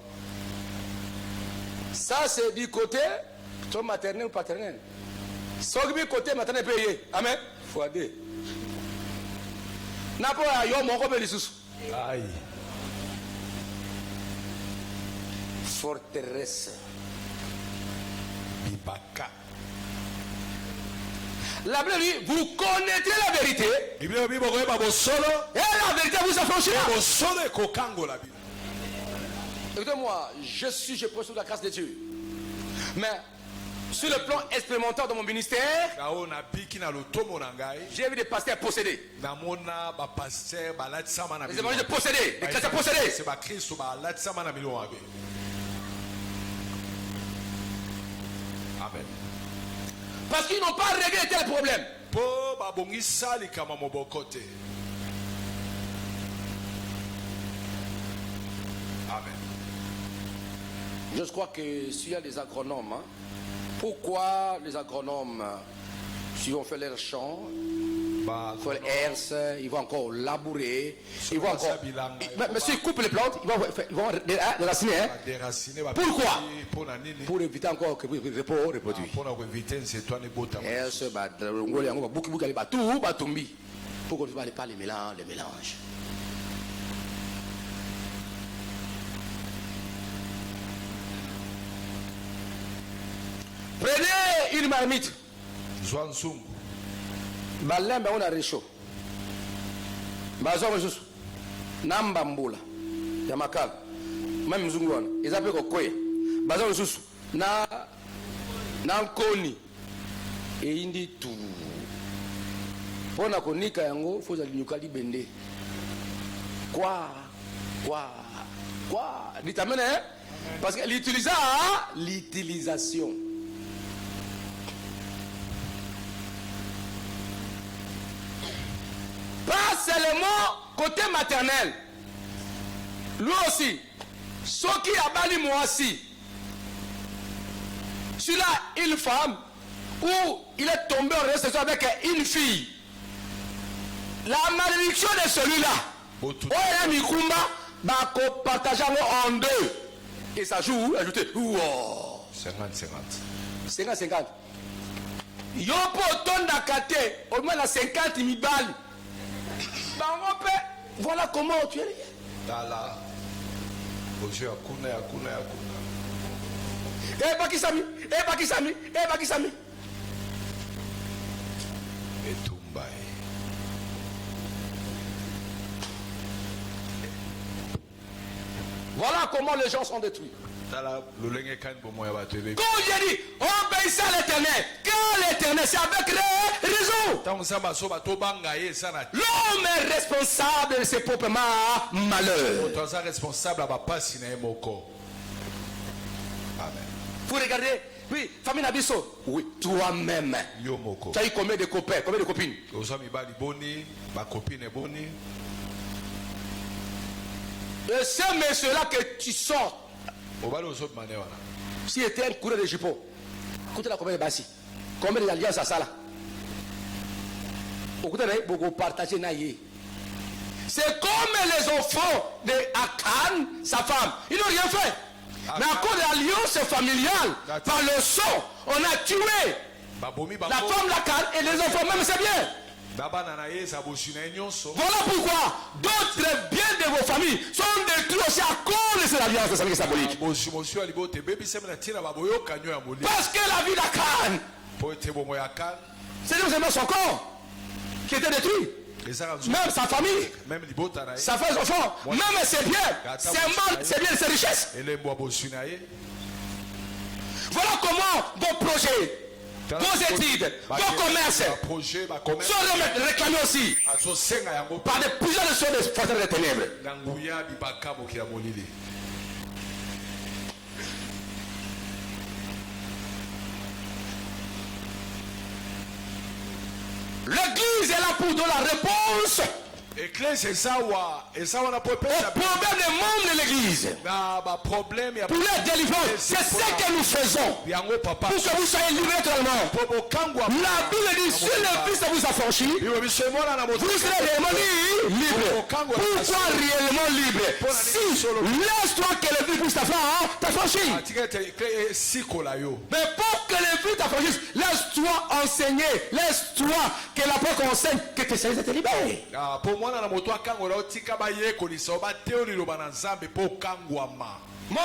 B: Ça, c'est du côté maternel ou paternel. C'est du côté maternel payé. Amen. Fois 2. N'a pas eu mon robert sous.
C: Aïe.
B: Forteresse.
C: Bibaka.
B: La Bible dit, vous connaîtrez la vérité. Et la vérité vous affranchira. Écoutez-moi, je prends sous la grâce de Dieu. Mais sur le plan expérimental de mon ministère, j'ai vu des pasteurs possédés. Des évangélistes possédés. Des chrétiens possédés.
C: Amen.
B: Parce qu'ils n'ont pas réglé tel problème.
C: Amen.
B: Je crois que s'il y a des agronomes, pourquoi les agronomes, s'ils vont faire leur champ, faire les herses, ils vont encore labourer, ils vont encore. Mais s'ils coupent les plantes, ils vont déraciner. Pourquoi? Pour éviter encore que le repos reproduit. Herses, pour qu'on ne fasse pas les mélanges. Prenez une marmite. Balembe on a réchaud. Bazo juste namba mbula ya makala. Même mzungu wana. Izape ko koye. Bazo juste na nkoni. E indi tu. Pona konika yango foza linyuka libende. Quoi? Dites-moi, hein? Parce que l'utilisation. Pas seulement côté maternel. Lui aussi, ce qui a bali moi aussi. Celui-là, une femme, où il est tombé en relation avec une fille. La malédiction de celui-là, on a mis Kumba, bah, partage en 2. Et ça joue, ajouté. 50-50. Yo poton d'akate, au moins la 50 000 balles. Voilà comment tu es.
C: Tala. Ojo yakuna.
B: Bakisami.
C: Etumbai.
B: Voilà comment les gens sont détruits.
C: Tala lolenge kan pour moi ba tebe.
B: Quand j'ai dit, obéissez à l'éternel. Quand l'éternel, c'est avec raison. L'homme est responsable de ses propres malheurs.
C: Responsable à Amen.
B: Vous regardez, oui, famille Nabiso. Oui, toi-même. Tu as eu combien de copains, combien de copines? Et ce monsieur-là que tu sors, si était un coureur de jupon, écoutez-la combien de bassi, combien d'alliances à ça là. Beaucoup partagé naïe. C'est comme les enfants de Akan, sa femme. Ils n'ont rien fait. Mais à cause de l'alliance familiale, par le sang, on a tué la femme d'Akan et les enfants même, c'est bien. Voilà pourquoi d'autres biens de vos familles sont détruits aussi à cause de cette alliance symbolique. Parce que la vie d'Akan, c'est seulement son corps qui était détruit. Même sa famille, sa femme, ses enfants, même ses biens, ses mal, ses biens, ses richesses. Voilà comment vos projets, vos études, vos commerces sont réclamés aussi par des plusieurs de des forces des ténèbres. L'église est là pour donner la réponse au problème des membres de l'église. Pour les délivrer, c'est ce que nous faisons. Pour que vous soyez livrés totalement. La Bible dit, si le Fils vous affranchit, vous serez réellement libre. Pourquoi réellement libre? Si, laisse-toi que le Fils t'affranchisse. Mais pour que le Fils t'affranchisse, laisse-toi enseigner. Laisse-toi que la parole enseigne que tu sais être libéré. Mon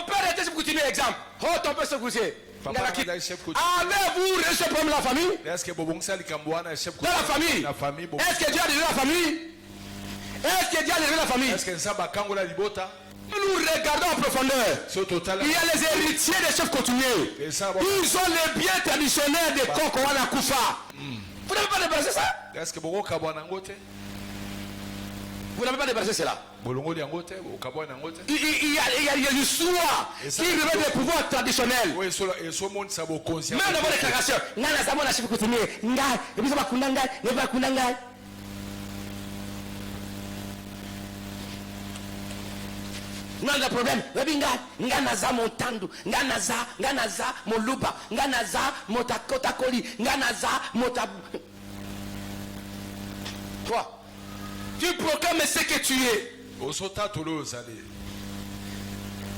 B: père était ce coutumier exemple. Oh, ton père se couchait. Avez-vous reçu le problème de la famille? Dans la famille. Est-ce que Dieu a délivré la famille? Est-ce que Dieu a délivré la famille? Nous regardons en profondeur. Il y a les héritiers des chefs coutumiers. Ils ont les biens traditionnels de Kokowana Koufa. Vous n'avez pas dépassé ça? Vous n'avez pas dépassé cela. Il y a l'histoire qui révèle les pouvoirs traditionnels. Même dans vos déclarations. Non, le problème, nganaza montandu, nganaza moluba, nganaza motakotakoli, nganaza motab. Toi, tu proclames ce que tu es.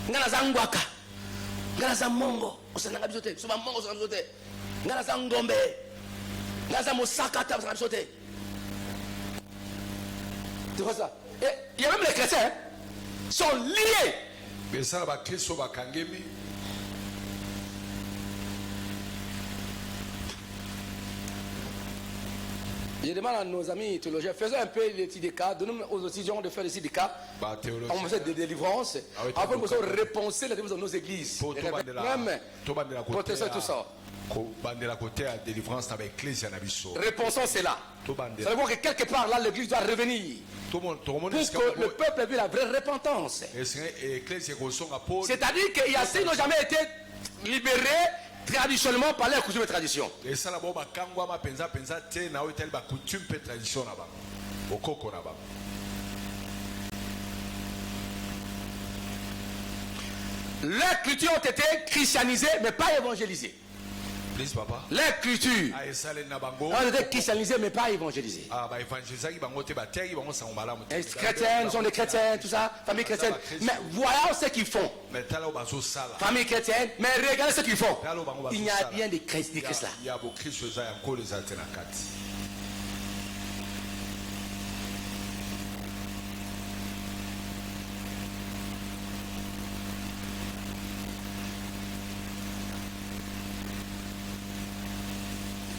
B: Nganaza ngwaka, nganaza mongo, osananga bisote, soba mongo osananga bisote, nganaza ngombe, nganaza mosakata osananga bisote. Tu vois ça? Et il y a même les chrétiens sont liés. Je demande à nos amis théologiens, faisons un peu l'étude des cas, donnons aux étudiants de faire l'étude des cas, on fait des délivrances, après nous allons repenser les délivrances dans nos églises, même protection et tout ça. Repensons cela. Ça veut dire que quelque part là l'église doit revenir pour que le peuple ait vu la vraie repentance. C'est-à-dire qu'il y a ceux qui n'ont jamais été libérés traditionnellement par leur coutume et tradition. Les cultures ont été christianisées mais pas évangélisées. Les cultures ont été christianisées mais pas évangélisées. Les chrétiens sont des chrétiens, tout ça, famille chrétienne. Mais voilà ce qu'ils font. Famille chrétienne, mais regardez ce qu'ils font. Il n'y a rien de Christ là.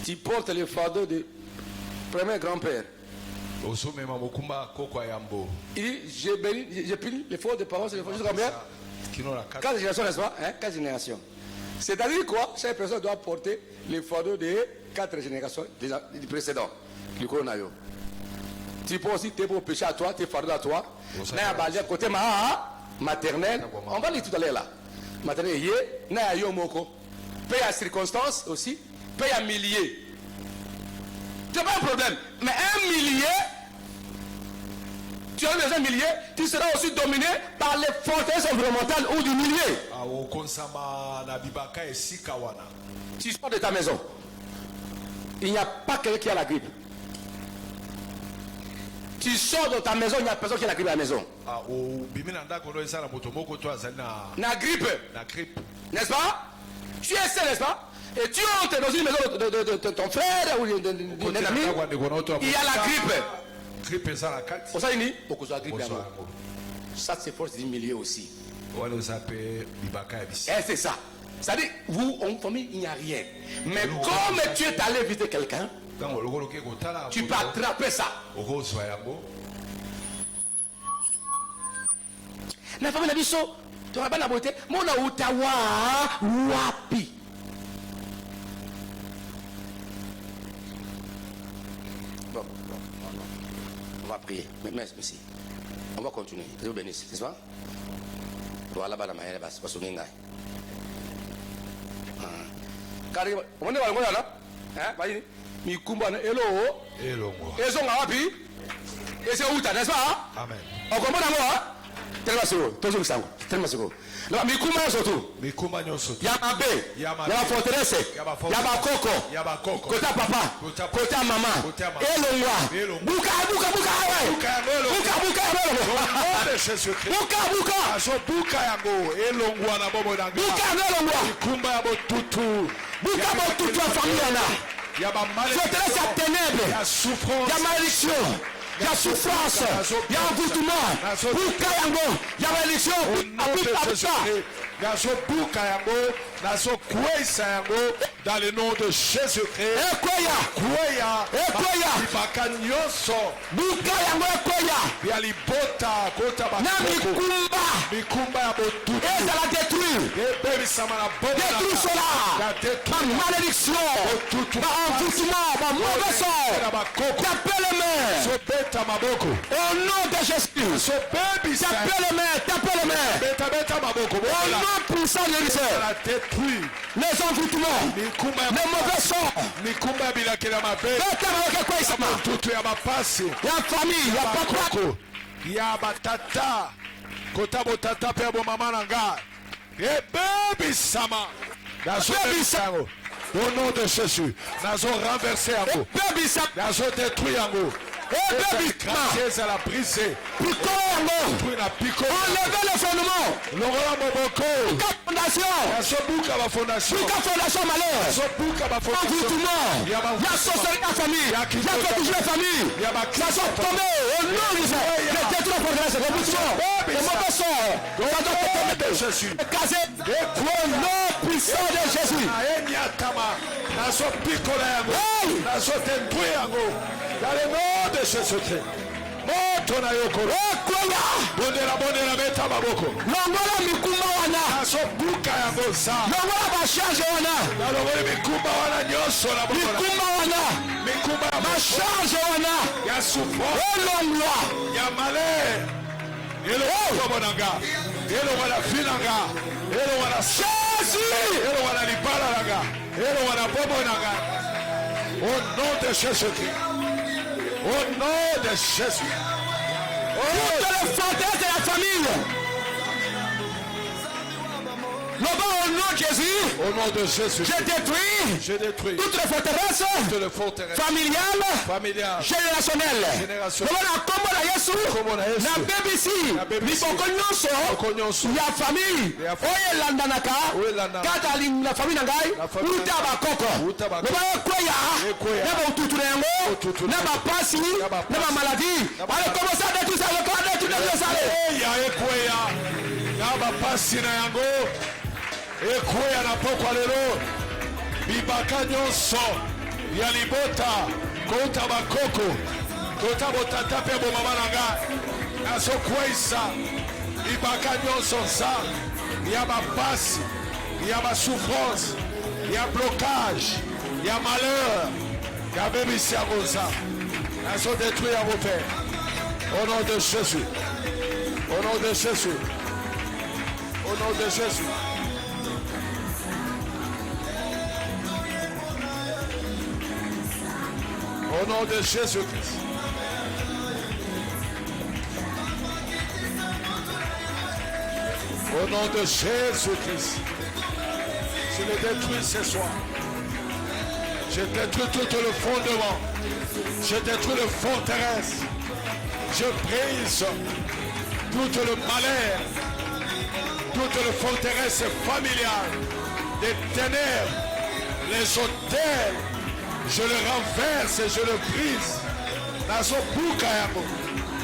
B: Tu portes le fardeau de premier grand-père. Il dit, j'ai pris les fautes de parents, c'est les fautes de combien? 4 générations, n'est-ce pas? 4 générations. C'est-à-dire quoi? Chaque personne doit porter les fardeaux de 4 générations du précédent. Tu peux aussi tes péchés à toi, tes fardeaux à toi. Côté maternel, on va lire tout à l'heure là. Maternel, paye à circonstance aussi, paye à milliers. C'est pas un problème. Mais un millier, tu as besoin de milliers, tu seras aussi dominé par les forteresses environnementales ou du millier. Tu sors de ta maison. Il n'y a pas quelqu'un qui a la grippe. Tu sors de ta maison, il n'y a personne qui a la grippe à la maison. La grippe. N'est-ce pas? Tu es seul, n'est-ce pas? Et tu entres dans une maison de ton frère ou d'un ami, il y a la grippe. Ça, c'est force du milieu aussi. Et c'est ça. C'est-à-dire, vous, en famille, il n'y a rien. Mais comme tu es allé visiter quelqu'un, tu peux attraper ça. La famille n'a dit ça. Tu n'auras pas la beauté. Mon Outawa, Wapi. Bon, on va prier. Merci. On va continuer. Que Dieu vous bénisse, n'est-ce pas? Voilà, on va se souvenir. Car on est là. Mikumba hello. Et son Wapi. Et c'est Outa, n'est-ce pas?
C: Amen.
B: On comprend d'abord. Tellement sûr. Toujours ça. Tellement sûr. Mikumba surtout. Yamabe. Yaba forteresse. Yaba koko. Kota papa. Kota mama. Elongwa. Buka.
C: Buka yango. Elongwa na bobo danga. Mikumba ya botutu.
B: Buka botutu ya famille là. Forteresse à ténèbres.
C: Ya souffrance.
B: Ya malédiction. Il y a souffrance, il y a envoûtement, il y a malédiction,
C: dans le nom de Jésus-Christ.
B: Et ça la détruit. Détruis cela. Ma malédiction, ma envoûtement, ma mauvaise sort. Tapez les mains. Au nom de Jésus. Tapez les mains. Au nom puissant de Jésus. Les envoûtements, les mauvais sorts. Il y a famille, il y a papa.
C: Il y a batata. Kota botata pe bo mama nanga. Et baby sama. Au nom de Jésus. Nazo renversé en vous. Nazo détruit en vous. Écrasé à la brisée.
B: Enlevez le fondement. Fondation malheur. Envoûtement. Il y a sorcellerie la famille. Il y a fétiche la famille. Ça sont tombés. Au nom de Jésus. Les détruits la forteresse. Les mauvais sorts. Ça doit tomber de Jésus. Casé. Au nom puissant de Jésus.
C: Dans le nom de Jésus-Christ. Monte na yokoro. Bondela beta maboko.
B: Longola mikumba wana.
C: Aso buka ya ngoza.
B: Longola basharge wana.
C: Na longola mikumba wana nyoso na bokola.
B: Mikumba wana.
C: Mikumba ya
B: basharge wana.
C: Ya souffrance.
B: Elongwa.
C: Ya malheur. Elo bonanga. Elo wana finanga. Elo wana
B: Jésus.
C: Elo wana libala langa. Elo wana bobo nanga. Au nom de Jésus-Christ. Au nom de Jésus.
B: Toutes les forteresses de la famille. Au nom de Jésus.
C: Au nom de Jésus.
B: Je détruis toutes les forteresses familiales, générationnelles. La BBC, la famille, la famille nangai, utaba koko, naba pasi, naba maladie. Allez, commencez à détruire ça,
C: naba pasi na yango. Ekoya na pokwa lelo bibaka nyonso ya libota kouta bakoko kouta botata mpe bomama na ngai nazokweyisa libaka nyonso nza ya bapasi ya basouffrance ya blocage ya malheur ya bebisi yango nza nazodétruire yango mpe au nom de Jésus au nom de Jésus au nom de Jésus. Au nom de Jésus-Christ. Au nom de Jésus-Christ. Je le détruis ce soir. Je détruis tout le fondement. Je détruis le forteresse. Je brise tout le malheur. Toute le forteresse familiale des ténèbres, les hôtels. Je le renverse et je le brise. Nazo buka yako.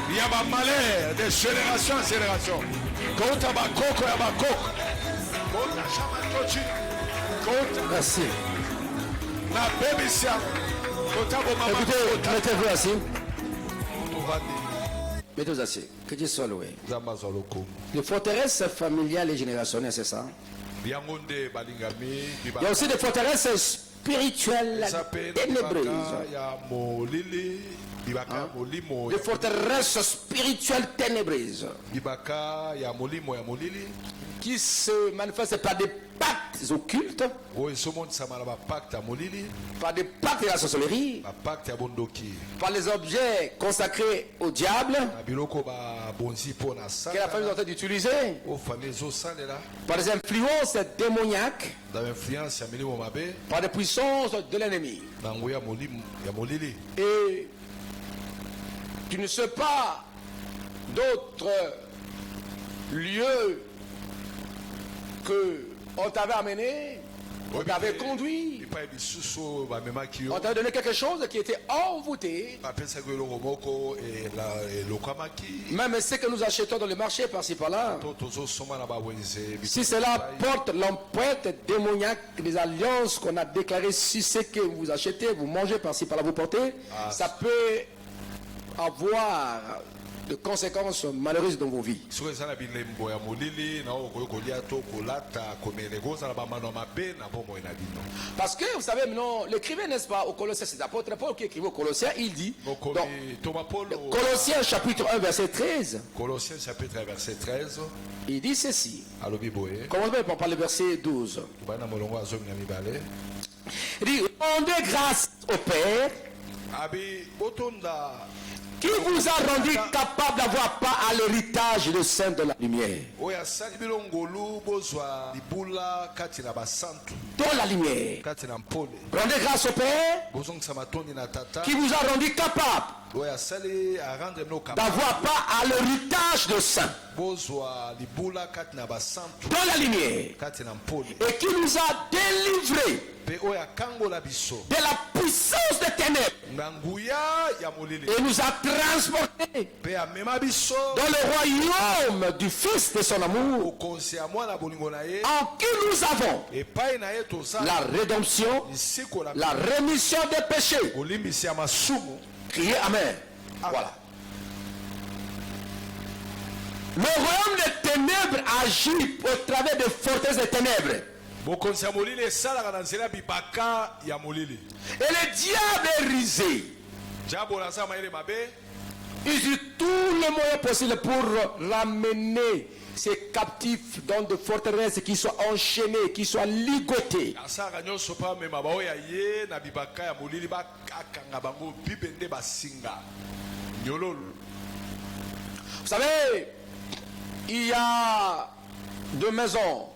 C: Il y a ma malheur de génération en génération. Kota bakoko ya bakoko. Kota chamatochi. Kota.
B: Merci.
C: Na bebisia. Kota bomama.
B: Écoutez, mettez-vous assis. Mettez-vous assis. Que Dieu soit loué. Les forteresses familiales et générationnelles, c'est ça? Il y a aussi des forteresses spirituelles ténébreuses. Des forteresses spirituelles ténébreuses qui se manifestent par des pactes occultes, par des pactes de la sorcellerie, par les objets consacrés au diable que la famille est en train d'utiliser, par les influences démoniaques, par des puissances de l'ennemi. Et tu ne sais pas d'autres lieux que on t'avait amené, on t'avait conduit, on t'avait donné quelque chose qui était envoûté. Même ce que nous achetons dans le marché par-ci par-là, si cela porte l'empreinte démoniaque des alliances qu'on a déclarées, si c'est que vous achetez, vous mangez par-ci par-là, vous portez, ça peut avoir de conséquences malheureuses dans vos vies. Parce que vous savez, non, l'écrivain, n'est-ce pas, au Colossiens, c'est l'apôtre Paul qui écrit au Colossiens, il dit, dans Colossiens chapitre 1, verset 13,
C: Colossiens chapitre 1, verset 13,
B: il dit ceci. Commençons par le verset 12. Il dit, rendez grâce au Père qui vous a rendu capable d'avoir part à l'héritage de saints de la lumière. Dans la lumière. Rendez grâce au Père qui vous a rendu capable d'avoir part à l'héritage de saints dans la lumière et qui nous a délivrés de la puissance des ténèbres et nous a transportés dans le royaume du Fils de son amour, en qui nous avons la rédemption, la rémission des péchés. Criez Amen. Voilà. Le royaume des ténèbres agit au travers des forteresses des ténèbres. Et le diable est risé. Il utilise tous les moyens possibles pour ramener ces captifs dans de forteresses qui soient enchaînés, qui soient ligotés. Vous savez, il y a deux maisons.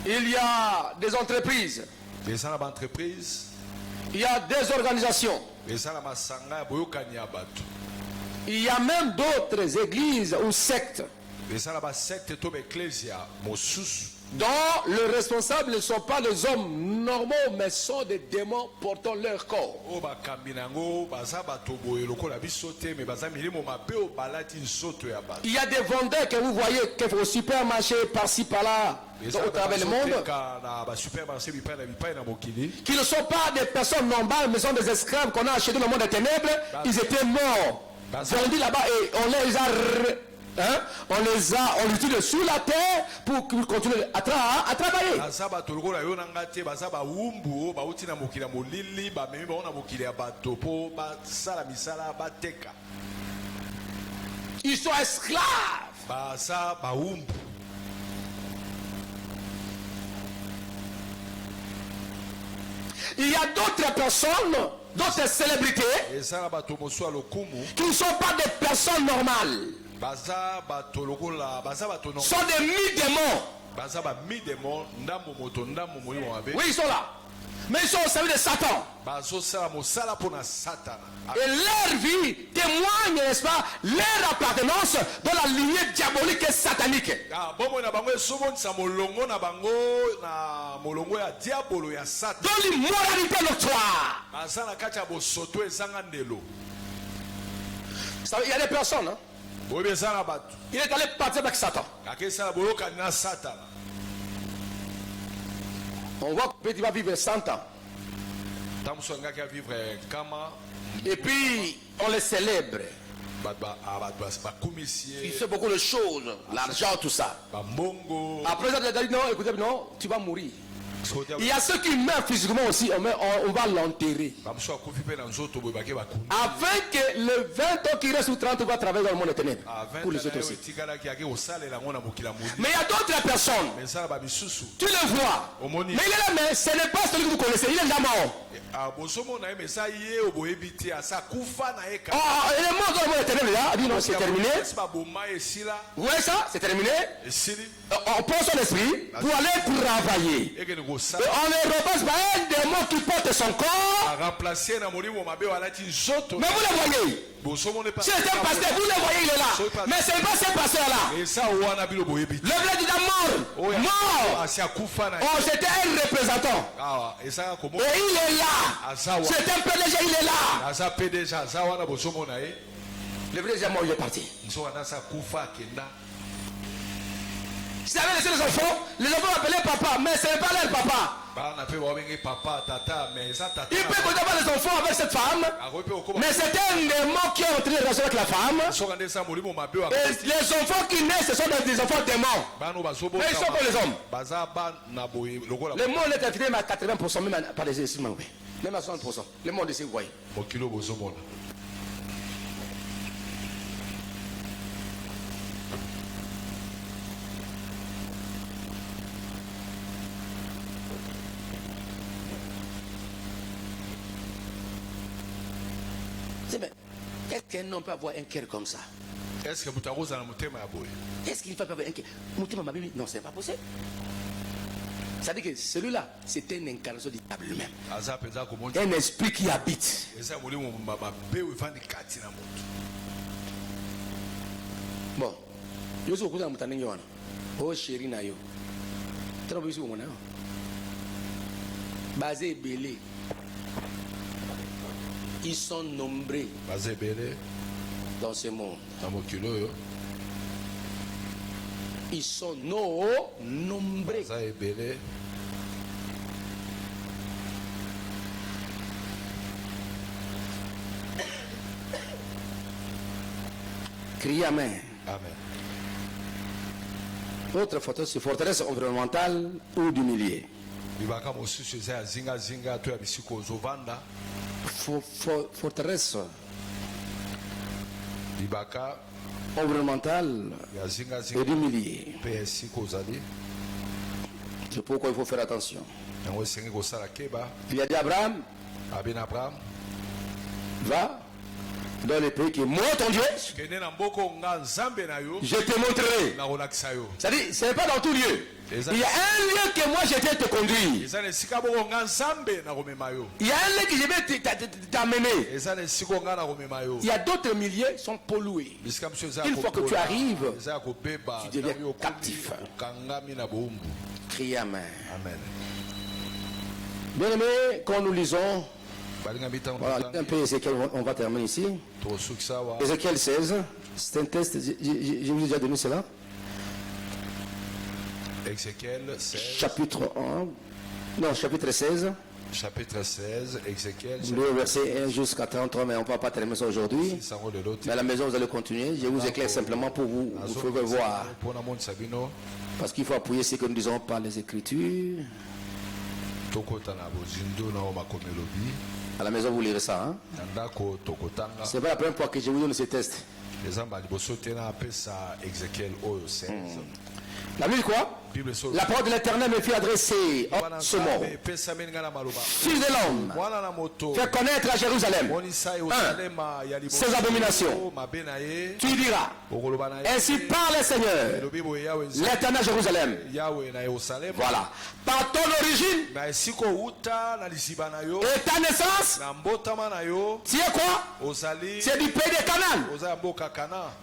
B: Il y a des entreprises. Il y a des organisations. Il y a même d'autres églises ou sectes dont le responsable ne sont pas les hommes normaux, mais sont des démons portant leur corps. Il y a des vendeurs que vous voyez au supermarché, par-ci, par-là, au travers du monde, qui ne sont pas des personnes normales, mais sont des esclaves qu'on a achetés dans le monde des ténèbres. Ils étaient morts, vendus là-bas et on les a... on les tue sous la terre pour continuer à travailler. Ils sont esclaves. Il y a d'autres personnes, d'autres célébrités qui ne sont pas des personnes normales. Sont des mi-démons. Oui, ils sont là. Mais ils sont au service de Satan. Et leur vie témoigne, n'est-ce pas, leur appartenance dans la lignée diabolique et satanique. Dans l'immoralité noctoire. Il y a des personnes, hein? Il est allé partir avec Satan. On voit qu'il va vivre 100 ans. Et puis on les célèbre. Il fait beaucoup de choses, l'argent, tout ça. Après ça, il a dit non, écoutez, non, tu vas mourir. Il y a ceux qui meurent physiquement aussi, on va l'enterrer. Afin que le 20 ans qui reste ou 30 va travailler dans le monde des ténèbres. Pour les autres aussi. Mais il y a d'autres personnes. Tu le vois. Mais il est là, mais ce n'est pas celui que vous connaissez. Il est là mort. Il est mort dans le monde des ténèbres là. Il dit non, c'est terminé. Vous voyez ça? C'est terminé. On prend son esprit pour aller travailler. Et on ne repasse pas un démon qui porte son corps. Mais vous le voyez. C'est un pasteur, vous le voyez, il est là. Mais ce n'est pas ce pasteur-là. Le bled dit mort. Mort. Oh, c'était un représentant. Et il est là. C'est un PDG, il est là. Le bled est mort, il est parti. Si vous avez laissé les enfants appelaient papa, mais ce n'est pas leur papa. Il peut connaître les enfants avec cette femme, mais c'est un démon qui a entré en relation avec la femme. Et les enfants qui naissent, ce sont des enfants démons. Mais ils sont pour les hommes. Le monde est infidèle à 80%, même par les esprits, même à 60%. Le monde ici, vous voyez. Est-ce qu'un homme peut avoir un cœur comme ça? Est-ce qu'il peut avoir un cœur? Non, c'est pas possible. Ça veut dire que celui-là, c'est une incarnation du diable lui-même. Un esprit qui habite. Bon, je suis au courant de mon ami. Oh, chérie, nayo. Très bien, mon ami. Basé belé. Ils sont nombreux dans ce monde. Ils sont nombreux. Criez Amen. Autre forteresse environnementale ou du milieu. Forteresse environnementale et du milieu. C'est pourquoi il faut faire attention. Il a dit Abraham, va dans les pays qui est moi ton Dieu, je te montrerai. C'est-à-dire, ce n'est pas dans tout lieu. Il y a un lieu que moi je vais te conduire. Il y a un lieu que je vais t'amener. Il y a d'autres milieux qui sont pollués. Une fois que tu arrives, tu deviens captif. Criez Amen.
C: Amen.
B: Bien aimé, quand nous lisons,
C: Balinga bitango
B: voilà, un peu Ézéchiel, on va terminer ici.
C: to suksawa.
B: Ézéchiel 16, c'est un test, je vous ai déjà donné cela.
C: Ézéchiel 16.
B: Chapitre 1, non, chapitre 16,
C: Chapitre 16, Ézéchiel.
B: le verset 1 jusqu'à 33, mais on ne va pas terminer ça aujourd'hui. Mais à la maison, vous allez continuer. Je vous éclaire simplement pour vous pouvez voir. Parce qu'il faut appuyer ce que nous disons par les Écritures. À la maison, vous lirez ça. Hein? Ce n'est pas la première fois que je vous donne ce test. La Bible quoi? La parole de l'Éternel me fit adresser en ce mot. Fils de l'homme, fais connaître à Jérusalem ses abominations. Tu diras, ainsi parle le Seigneur, l'Éternel Jérusalem. Voilà. Par ton origine et ta naissance, tu es quoi? C'est du pays de Canaan.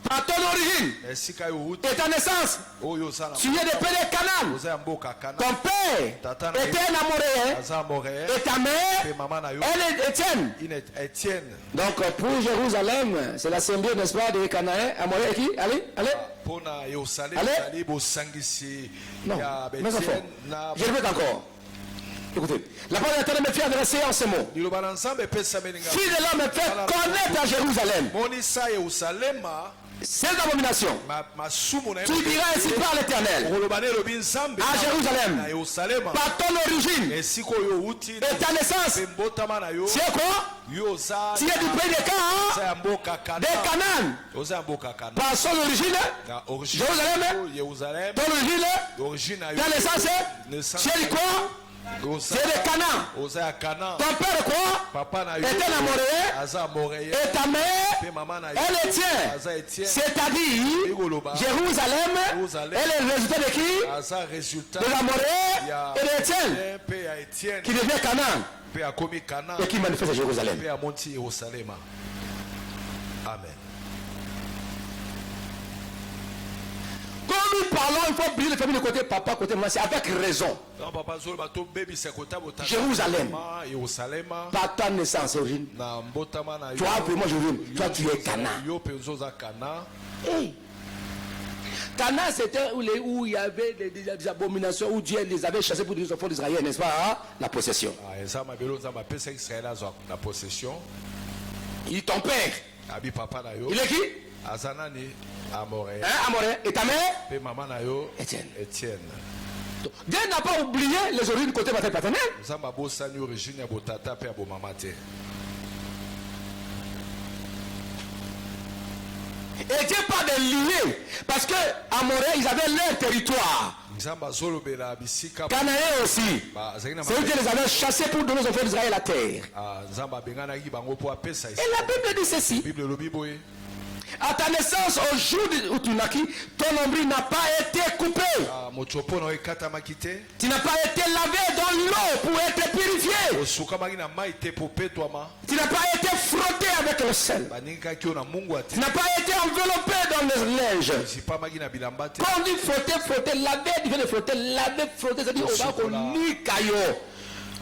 B: Par ton origine et ta naissance, tu es du pays de Canaan. Ton père était un Amoréen et ta mère, elle est Étienne. Donc pour Jérusalem, c'est la symbiose, n'est-ce pas, de Cananéen, Amoréen et qui? Allez. Non, mes enfants, je répète encore. Écoutez, la parole de l'Éternel me fait adresser en ce mot. Fils de l'homme me fait connaître à Jérusalem ces abominations. Tu diras ainsi par l'Éternel à Jérusalem, par ton origine et ta naissance. Tu es quoi? Tu es du pays de Canaan. Par son origine, Jérusalem, ton origine, ta naissance, tu es du quoi? C'est de Canaan. Ton père quoi? Était un Amoréen. Et ta mère, elle est Étienne. C'est-à-dire, Jérusalem est le résultat de qui? De l'Amoréen et d'Étienne. Qui devient Canaan. Et qui manifeste Jérusalem.
C: Amen.
B: Quand nous parlons, il faut oublier les familles de côté papa, côté maman, c'est avec raison. Jérusalem, par ta naissance, origine. Toi, vraiment, toi, tu es Canaan. Hey. Canaan, c'était où il y avait des abominations, où Dieu les avait chassés pour les enfants d'Israël, n'est-ce pas? Hein? La possession. Il est ton père. Il est qui? Amoréen. Et ta mère? Étienne. Dieu n'a pas oublié les origines du côté paternel. Et Dieu parle de lier. Parce que Amoréens, ils avaient leur territoire. Cananéens aussi. C'est eux qui les avaient chassés pour donner aux enfants d'Israël la terre. Et la Bible dit ceci. À ta naissance, au jour où tu naquis, ton nombril n'a pas été coupé. Tu n'as pas été lavé dans l'eau pour être purifié. Tu n'as pas été frotté avec le sel. Tu n'as pas été enveloppé dans le linge. Quand on dit frotter, laver, il vient de frotter, c'est-à-dire on va qu'on nie caillot.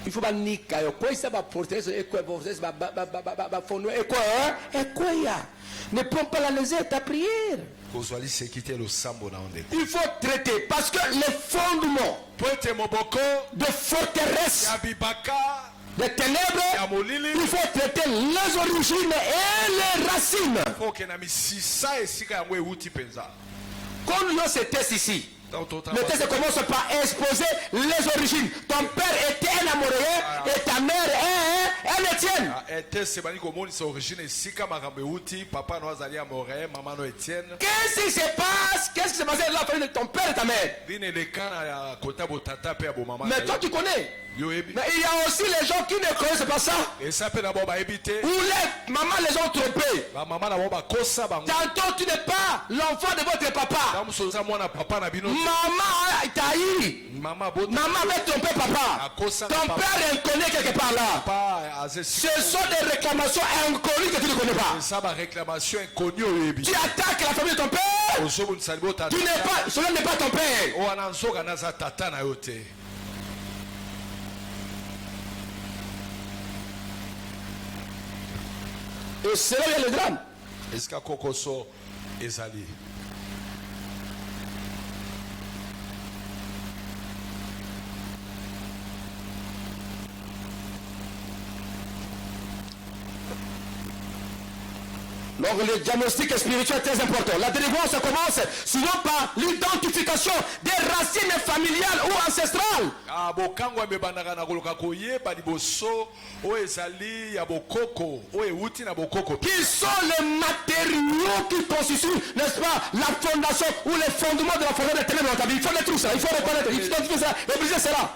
B: Il faut pas nier caillot. Quoi ça va porter, et quoi, ne prends pas la légère ta prière. Il faut traiter parce que les fondements de forteresse, de ténèbres, il faut traiter les origines et les racines. Quand nous avons ce test ici, le test commence par exposer les origines. Ton père était un Amoréen et ta mère est un Étienne. Qu'est-ce qui se passe? Qu'est-ce qui s'est passé dans la famille de ton père et ta mère? Mais toi tu connais. Mais il y a aussi les gens qui ne connaissent pas ça. Ou les mamans les ont trompés. Tantôt tu n'es pas l'enfant de votre papa. Maman t'a haï. Maman avait trompé papa. pas. Ton père est inconnu quelque part là. Ce sont des réclamations inconnues que tu ne connais pas. Tu attaques la famille de ton père. Cela n'est pas ton père. Et c'est là le drame. Donc le diagnostic spirituel est très important. La délivrance commence souvent par l'identification des racines familiales ou ancestrales. Qui sont les matériaux qui constituent, n'est-ce pas, la fondation ou les fondements de la forêt de ténèbres dans ta vie. Il faut les trouver ça, il faut reconnaître, il faut identifier ça et briser cela.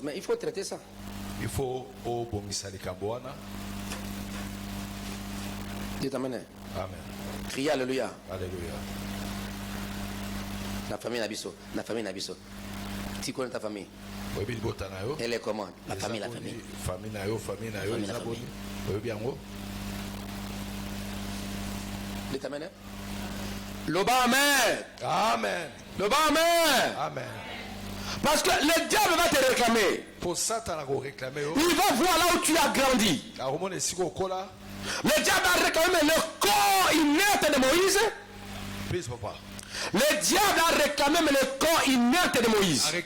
B: Mais il faut traiter ça.
C: Il faut au bon misalikamboana.
B: Dieu t'amène.
C: Amen.
B: Criez alléluia.
C: Alléluia.
B: La famille Nabiso. La famille Nabiso. Tu connais ta famille? Elle est comment? La famille, la famille.
C: Famille nayo, famille nayo. Oui, bien haut.
B: Dieu t'amène. Le bas amen.
C: Amen.
B: Le bas amen.
C: Amen.
B: Parce que le diable va te réclamer. Il va voir là où tu as grandi. Le diable a réclamé le corps inerte de Moïse. Le diable a réclamé le corps inerte de Moïse. Et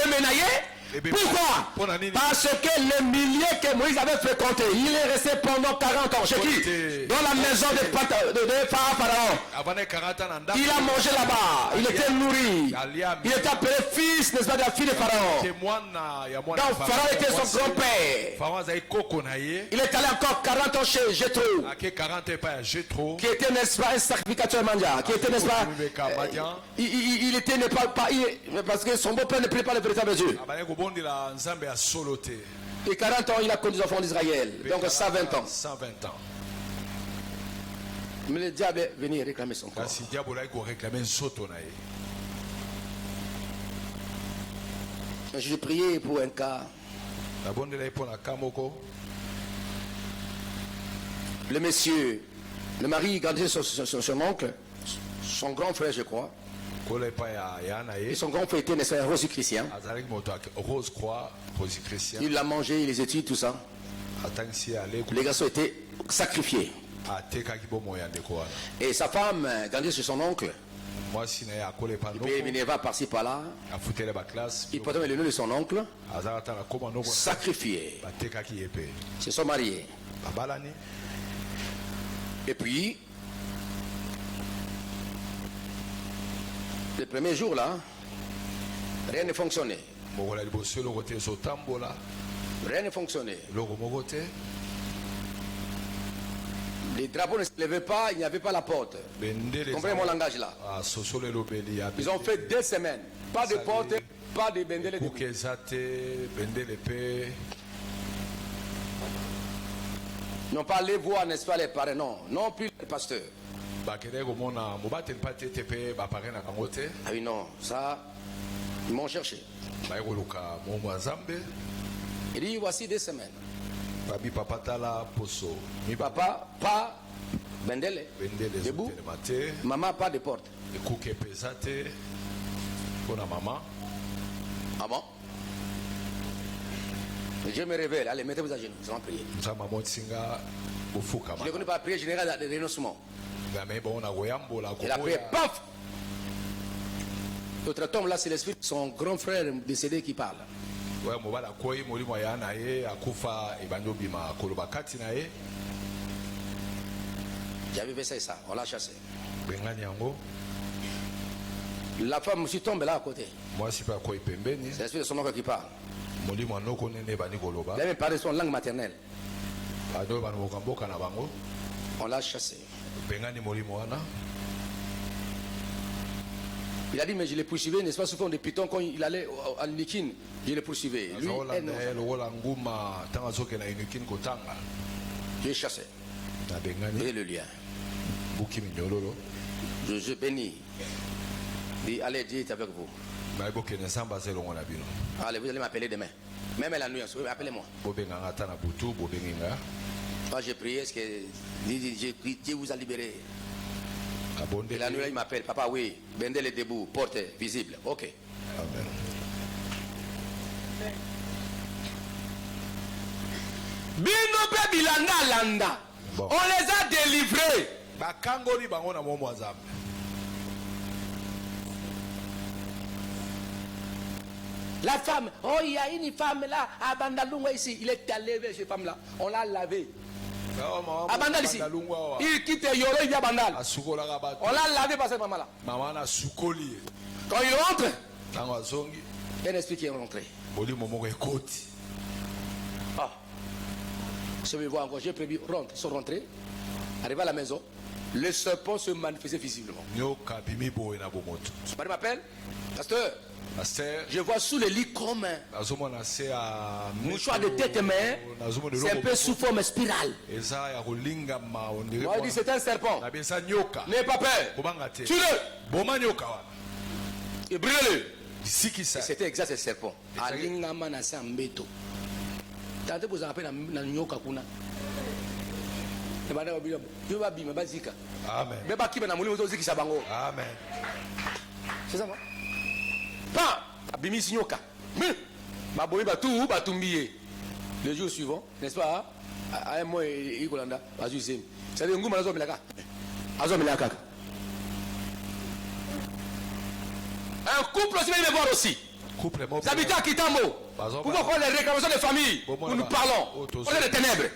B: Bemenaye. Pourquoi? Parce que les milliers que Moïse avait fréquentés, il est resté pendant 40 ans. Chez qui? Dans la maison de Pharaon. Il a mangé là-bas. Il était nourri. Il était appelé fils, n'est-ce pas, de la fille de Pharaon. Donc Pharaon était son grand-père. Il est allé encore 40 ans chez Jéthro, qui était, n'est-ce pas, un sacrificateur mandia, qui était, n'est-ce pas, il était, n'est pas, parce que son beau-père ne plaît pas le véritable Dieu. Et 40 ans, il a conduit les enfants d'Israël. Donc 120 ans.
C: 120 ans.
B: Mais le diable est venu réclamer son corps. Je priais pour un cas. Le monsieur, le mari grandissait son oncle, son grand frère, je crois. Et son grand frère était un rose chrétien. Il l'a mangé, il les études, tout ça. Les garçons étaient sacrifiés. Et sa femme grandissait sur son oncle. Il va par-ci par-là. Il portait le nom de son oncle. Sacrifié. Ils se sont mariés. Et puis, le premier jour là, rien ne fonctionnait. Rien ne fonctionnait. Les drapeaux ne se levaient pas, il n'y avait pas la porte. Comprenez mon langage là. Ils ont fait 2 semaines. Pas de porte, pas de bendele. Ils n'ont pas allé voir, n'est-ce pas, les parents, non. Non plus les pasteurs. Ah oui, non, ça, ils m'ont cherché. Il dit, voici 2 semaines. Papa, pas bendele, debout. Maman, pas de porte. Ah bon? Je me révèle, allez, mettez-vous à genoux, nous allons prier. Je ne connais pas la prière générale de renoncement. Il a prié, paf! L'autre tombe là, c'est l'esprit de son grand frère décédé qui parle. J'avais fait ça, on l'a chassé. La femme aussi tombe là à côté. C'est l'esprit de son oncle qui parle. Il a même parlé son langue maternelle. On l'a chassé. Il a dit, mais je le poursuivais, n'est-ce pas, sous forme de python, quand il allait à Nikin, je le poursuivais. Lui, elle, non. Je chassais. Et le lien. Je bénis. Dit, allez, Dieu est avec vous. Allez, vous allez m'appeler demain. Même la nuit, appelez-moi. Moi, j'ai prié, est-ce que j'ai prié, Dieu vous a libéré. Et la nuit, il m'appelle, papa, oui, Bendel est debout, porte visible. Ok.
C: Amen.
B: Binope bilanda landa.
C: Bon.
B: On les a délivrés. La femme, oh, il y a une femme là, à Bandalunga ici. Il est allé vers cette femme là. On l'a lavé. À Bandal ici. Il quitte Yoro, il vient à Bandal. On l'a lavé par cette maman là. Quand il rentre, un esprit qui est rentré. Ah. Je vais voir encore, j'ai prévu, rentre, ils sont rentrés. Arrivé à la maison, le serpent se manifestait visiblement. Mon mari m'appelle, pasteur. Je vois sous le lit comme un mouchoir de tête et main. C'est un peu sous forme spirale. Moi, il dit c'est un serpent. N'aie pas peur. Tue-le. Et brûle-le. C'était exact ce serpent. Alingama na sambeto. Tantôt vous en rappelez dans nyoka kuna. Amen. C'est ça, moi? Pas abimi signoka. Baboyi batou batumbiye. Le jour suivant, n'est-ce pas? À un mois il kolanda, bazuzem. Ça veut nguma nazo milaka. Azo milaka. Un couple aussi vient me voir aussi. Vous habitez à Kitambo. Pourquoi prendre les réclamations des familles? Nous parlons. On est des ténèbres.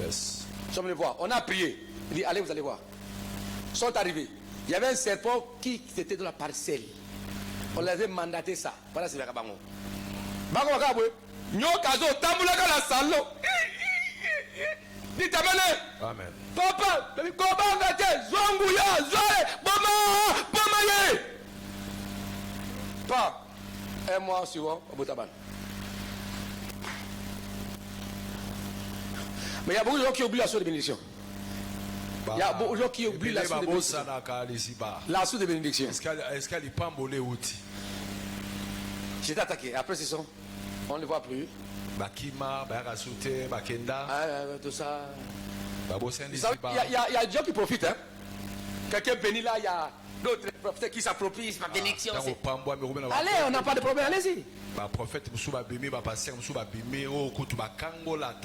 C: Yes.
B: Nous sommes venus voir. On a prié. Il dit allez, vous allez voir. Ils sont arrivés. Il y avait un serpent qui était dans la parcelle. On les avait mandaté ça. Voilà, c'est la Kabango. Bango Makabwe. Nyokazo, Tambulaka la salon. Dites
C: Amen.
B: Papa, comment gâté? Zongouya, Zoé, Boma, Bomaye. Pas. Un mois suivant, au Botaban. Mais il y a beaucoup de gens qui oublient la source de bénédiction. Il y a beaucoup de gens qui oublient la source de bénédiction. La source de bénédiction.
C: Est-ce qu'elle est pas volée outil?
B: J'étais attaqué. Après, c'est ça. On ne le voit plus.
C: Bakima, Bakasute, Bakenda.
B: Tout ça. Il y a des gens qui profitent. Hein? Quelqu'un béni là, il y a d'autres prophètes qui s'approprient ma bénédiction. Allez, on n'a pas de problème, allez-y.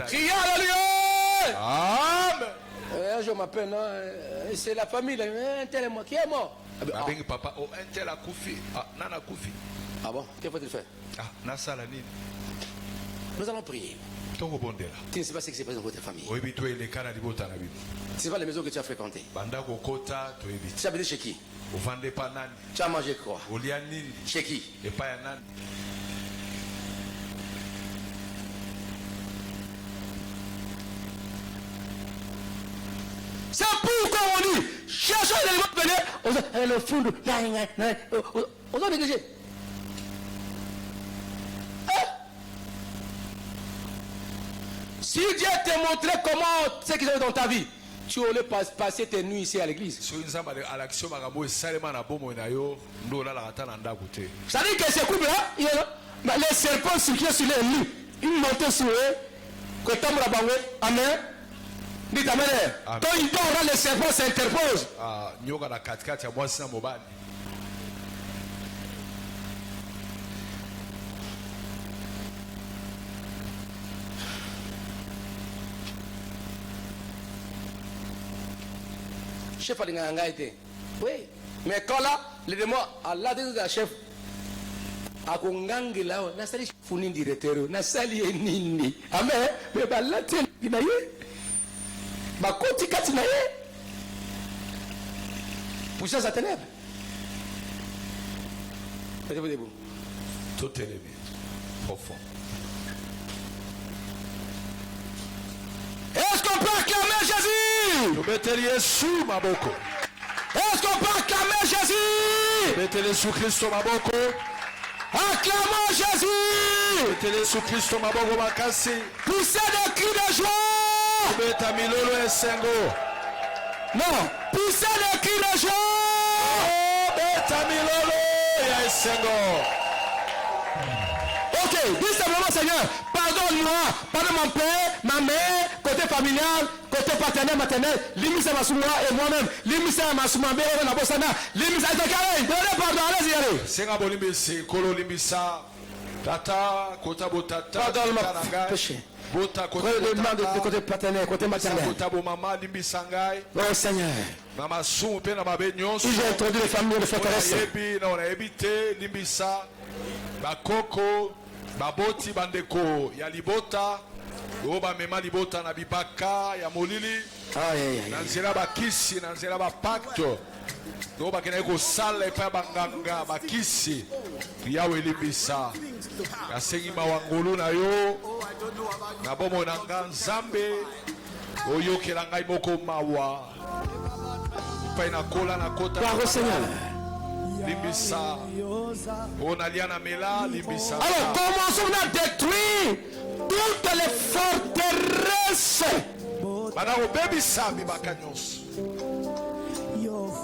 B: Criez alléluia!
C: Amen.
B: Un jour m'appelle, non, c'est la famille, un tel est mort. Qui est mort?
C: Papa, un tel a koufi. Nana koufi.
B: Ah bon, qu'est-ce qu'il faut faire? Nous allons prier. Tu ne sais pas ce qui s'est passé dans votre famille. Ce n'est pas les maisons que tu as fréquentées. Tu as habité chez qui? Tu as mangé quoi? Chez qui? C'est pourquoi on dit cherchons les éléments venir le fond de on doit négliger. Si Dieu t'a montré comment ce qui est dans ta vie, tu aurais passer tes nuits ici à l'église. Ça dit que ce couple-là, les serpents circulaient sur les lits. Ils montaient sur eux. Amen. Dites amen. Quand il dort, les serpents s'interposent. Chef a dit oui, mais quand là, le démon a la de la chef a kongangi là, na sali funi directeur, na sali nini. Amen. Mais ba la tele naye. Ba koti kati naye. Puissance à ténèbres. Mettez-vous debout.
C: Tout élevé, profond.
B: Est-ce qu'on peut acclamer Jésus?
C: Est-ce qu'on
B: peut acclamer Jésus?
C: Mettez-les sous Christ maboko.
B: Acclamons Jésus.
C: Mettez-les sous Christ maboko makasi.
B: Poussez des cris de joie.
C: Beta milolo esengo.
B: Non, poussez des cris de joie.
C: Beta milolo ya esengo.
B: Ok, dis simplement Seigneur, pardonne-moi, pardonne mon père, ma mère, côté familial, côté paternel, maternel, limite ma souma et moi-même, limite ma souma, et ma bossana, limite à carré, donnez pardon, allez-y, allez.
C: Senga bolimbisi, kolo limbisa, tata, kota botata,
B: Pardonne-moi, péché.
C: Bota
B: Prenez le nom de côté paternel, côté maternel.
C: Kota bo mama limbisangai.
B: Oh Seigneur,
C: Mama sou pe na mabe nyonso.
B: si j'ai introduit les familles de forteresse,
C: Yebi na ona ebite limbisa. Bakoko, baboti bandeko ya libota. Oba mema libota na bibaka ya molili.
B: aïe, aïe,
C: Na nzela bakisi, na nzela bapacto. Oba kena kosala epa banganga bakisi. Yawe limbisa. Yasengi mawangolu na yo. Na bomo na nga nzambe. Oyokela ngai moko mawa. Pai na kola na kota.
B: gloire au Seigneur.
C: Limbisa. Onaliana mela limbisa.
B: Alors commençons à détruire toutes les forteresses
C: Bana obebisa bibaka nyonso.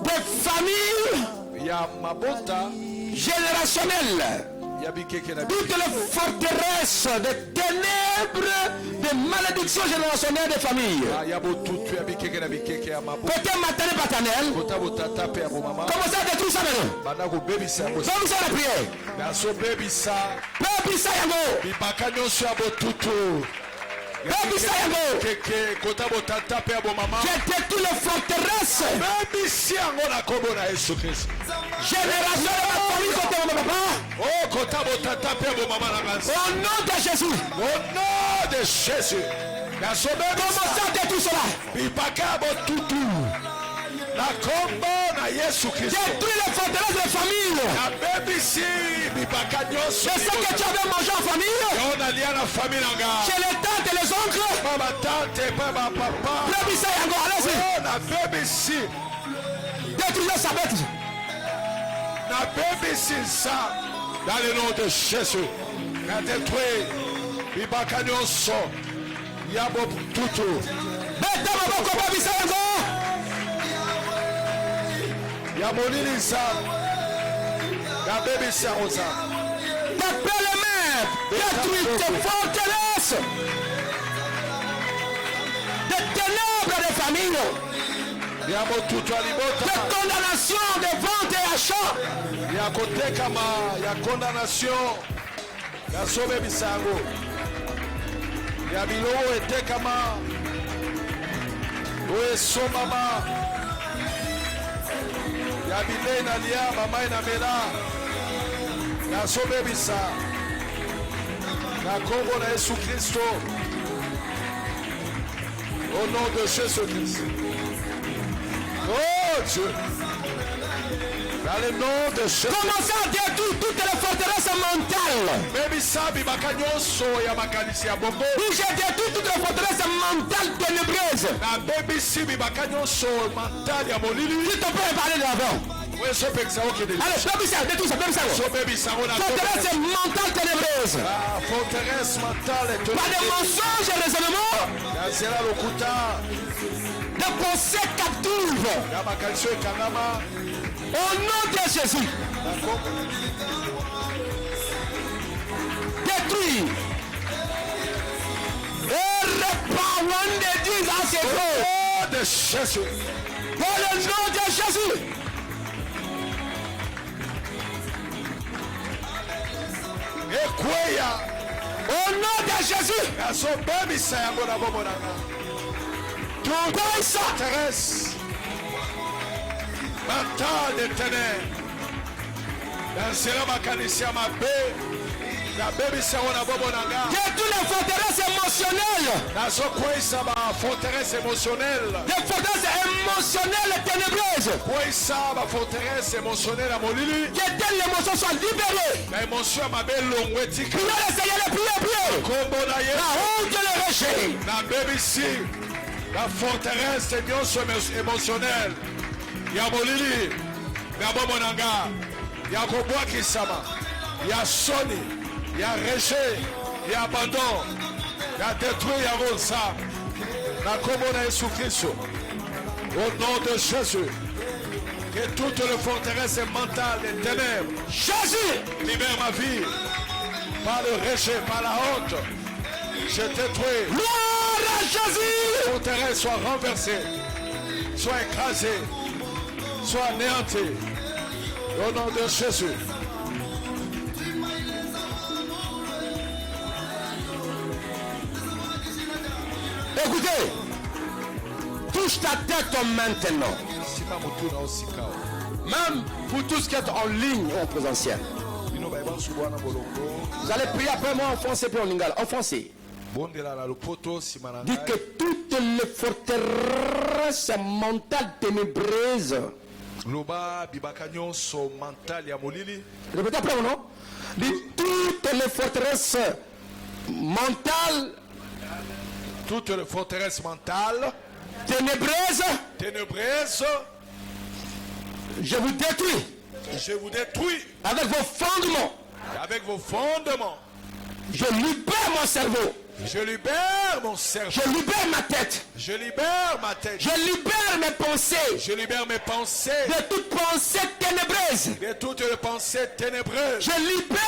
B: des familles
C: Ya mabota
B: générationnelles.
C: ya bikeke na
B: Toutes les forteresses de ténèbres, de malédictions générationnelles des familles.
C: ya botutu ya bikeke na bikeke ya mabota.
B: Côté maternel, paternel,
C: Kota botata pe ya bomama.
B: commencez à détruire ça maintenant.
C: Bana kobebisa yango.
B: Comme ça la prière.
C: Naso bebisa
B: Peuple Sayango,
C: bibaka nyonso ya botutu.
B: peuple Sayango,
C: Keke kota botata pe ya bomama.
B: j'ai détruit les forteresses
C: Bebisi yango na kombo na Yesu Kristo.
B: générationnelles de ma famille côté mon papa.
C: Oh kota botata pe ya bomama na nganzi.
B: Au nom de Jésus,
C: Au nom de Jésus. Naso bebisa
B: commencez à détruire cela.
C: bibaka ya botutu. Na kombo na Yesu Kristo.
B: Détruis les forteresses des familles.
C: Na bebisi bibaka nyonso.
B: C'est ce que tu avais mangé en famille.
C: On a lié la famille nanga.
B: Chez les tantes et les oncles.
C: Baba tante, baba papa.
B: Peuple Sayango, allez-y.
C: On a bebisi.
B: Détruisez sa bête.
C: Na bebisi ça. Dans le nom de Jésus. Na détruit. Bibaka nyonso. Yabo tutu.
B: Bête à ma boko, Peuple Sayango.
C: Yamonini ça. Na bebisi rosa.
B: T'appelles les mains. Détruis tes forteresses. Des ténèbres des familles.
C: Yabo tutu alibota.
B: De condamnation, de vente et achat.
C: Ya kotekama, ya condamnation. Ya sobe bisango. Ya biloko etekama. Oye somama. Ya bilei na lia, mama na mela. Ya sobe bisa. Na kombo na Yesu Kristo. Au nom de Jésus-Christ. Oh Dieu. Dans le nom de Jésus.
B: Commencez à détruire toutes les forteresses mentales.
C: Bebisa bibaka nyonso ya makanisi ya bongo.
B: Puis j'ai détruit toutes les forteresses mentales ténébreuses.
C: Na bebisi bibaka nyonso mental ya molili.
B: Si ton père parlait de l'avant.
C: Wewe so pekisa okende.
B: Allez, Peuple Sayango, détruis ça, Peuple Sayango.
C: So bebisa ona.
B: Forteresse mentale ténébreuse.
C: La forteresse mentale est
B: Par des mensonges et raisonnements.
C: ya zela lokuta.
B: Des pensées captives.
C: Ya makanisi ekangama.
B: Au nom de Jésus.
C: Na kombo.
B: Détruis. Et reparlons de Dieu à ses
C: Au
B: feux.
C: nom de Jésus.
B: Dans le nom de Jésus.
C: Ekweya.
B: Au nom de Jésus.
C: Ya so bebisa yango na bombo na nga.
B: Quoi ça?
C: Forteresse. Mental de ténèbres. Na nzela makanisi ya mabe. Na bebisa yango na bombo na nga.
B: Détruis les forteresses émotionnelles.
C: Nazokwesa ba forteresse émotionnelle.
B: Des forteresses émotionnelles ténébreuses.
C: Kwesa ba forteresse émotionnelle à molili.
B: Que telle l'émotion soit libérée.
C: Na émotion mabe longwetika.
B: Priez le Seigneur, priez.
C: Kombo na
B: La
C: Yesu.
B: honte et le rejet.
C: Na bebisi. La forteresse nyonso émotionnelle. Ya molili. Na bombo nanga. Il y a Koboa Kisama. Il y a Sony. Il y a rejet. Il y a abandon. Il y a détruit. Il y a Rosa. La commune est sous Christ. Au nom de Jésus. Que toutes les forteresses mentales des ténèbres.
B: Jésus.
C: Libère ma vie. Par le rejet, par la honte. Je détruis.
B: Gloire à Jésus.
C: Les forteresses soient renversées. Soient écrasées. Soient anéanties. Au nom de Jésus.
B: Écoutez, touche ta tête maintenant. Même pour tout ce qui est en ligne ou en présentiel. Vous allez prier après moi en français puis en lingala. En français. Dites que toutes les forteresses mentales ténébreuses. Répétez après moi, non? Dites toutes les forteresses mentales.
C: Toutes les forteresses mentales
B: ténébreuses, je vous détruis.
C: Je vous détruis
B: avec vos fondements.
C: Avec vos fondements.
B: Je libère mon cerveau.
C: Je libère mon cerveau.
B: Je libère ma tête.
C: Je libère ma tête.
B: Je libère mes pensées.
C: Je libère mes pensées.
B: De toute pensée ténébreuse.
C: De toutes les pensées ténébreuses.
B: Je libère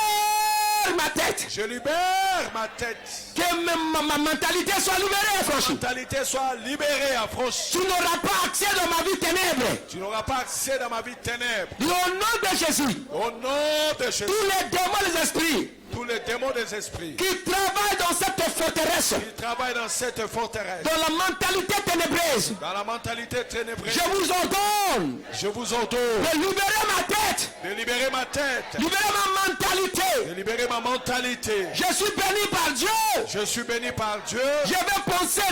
B: ma tête.
C: Je libère ma tête.
B: Que ma mentalité soit libérée, affranchie.
C: Ma mentalité soit libérée, affranchie.
B: Tu n'auras pas accès dans ma vie ténèbres.
C: Tu n'auras pas accès dans ma vie ténèbres.
B: Au nom de Jésus.
C: Au nom de Jésus.
B: Tous les démons des esprits.
C: Tous les démons des esprits.
B: Qui travaillent dans cette forteresse.
C: Qui travaillent dans cette forteresse.
B: Dans la mentalité ténébreuse.
C: Dans la mentalité ténébreuse.
B: Je vous ordonne.
C: Je vous ordonne.
B: De libérer ma tête.
C: De libérer ma tête.
B: Libérer ma mentalité.
C: De libérer ma mentalité.
B: Je suis béni par Dieu.
C: Je suis béni par Dieu.
B: Je vais penser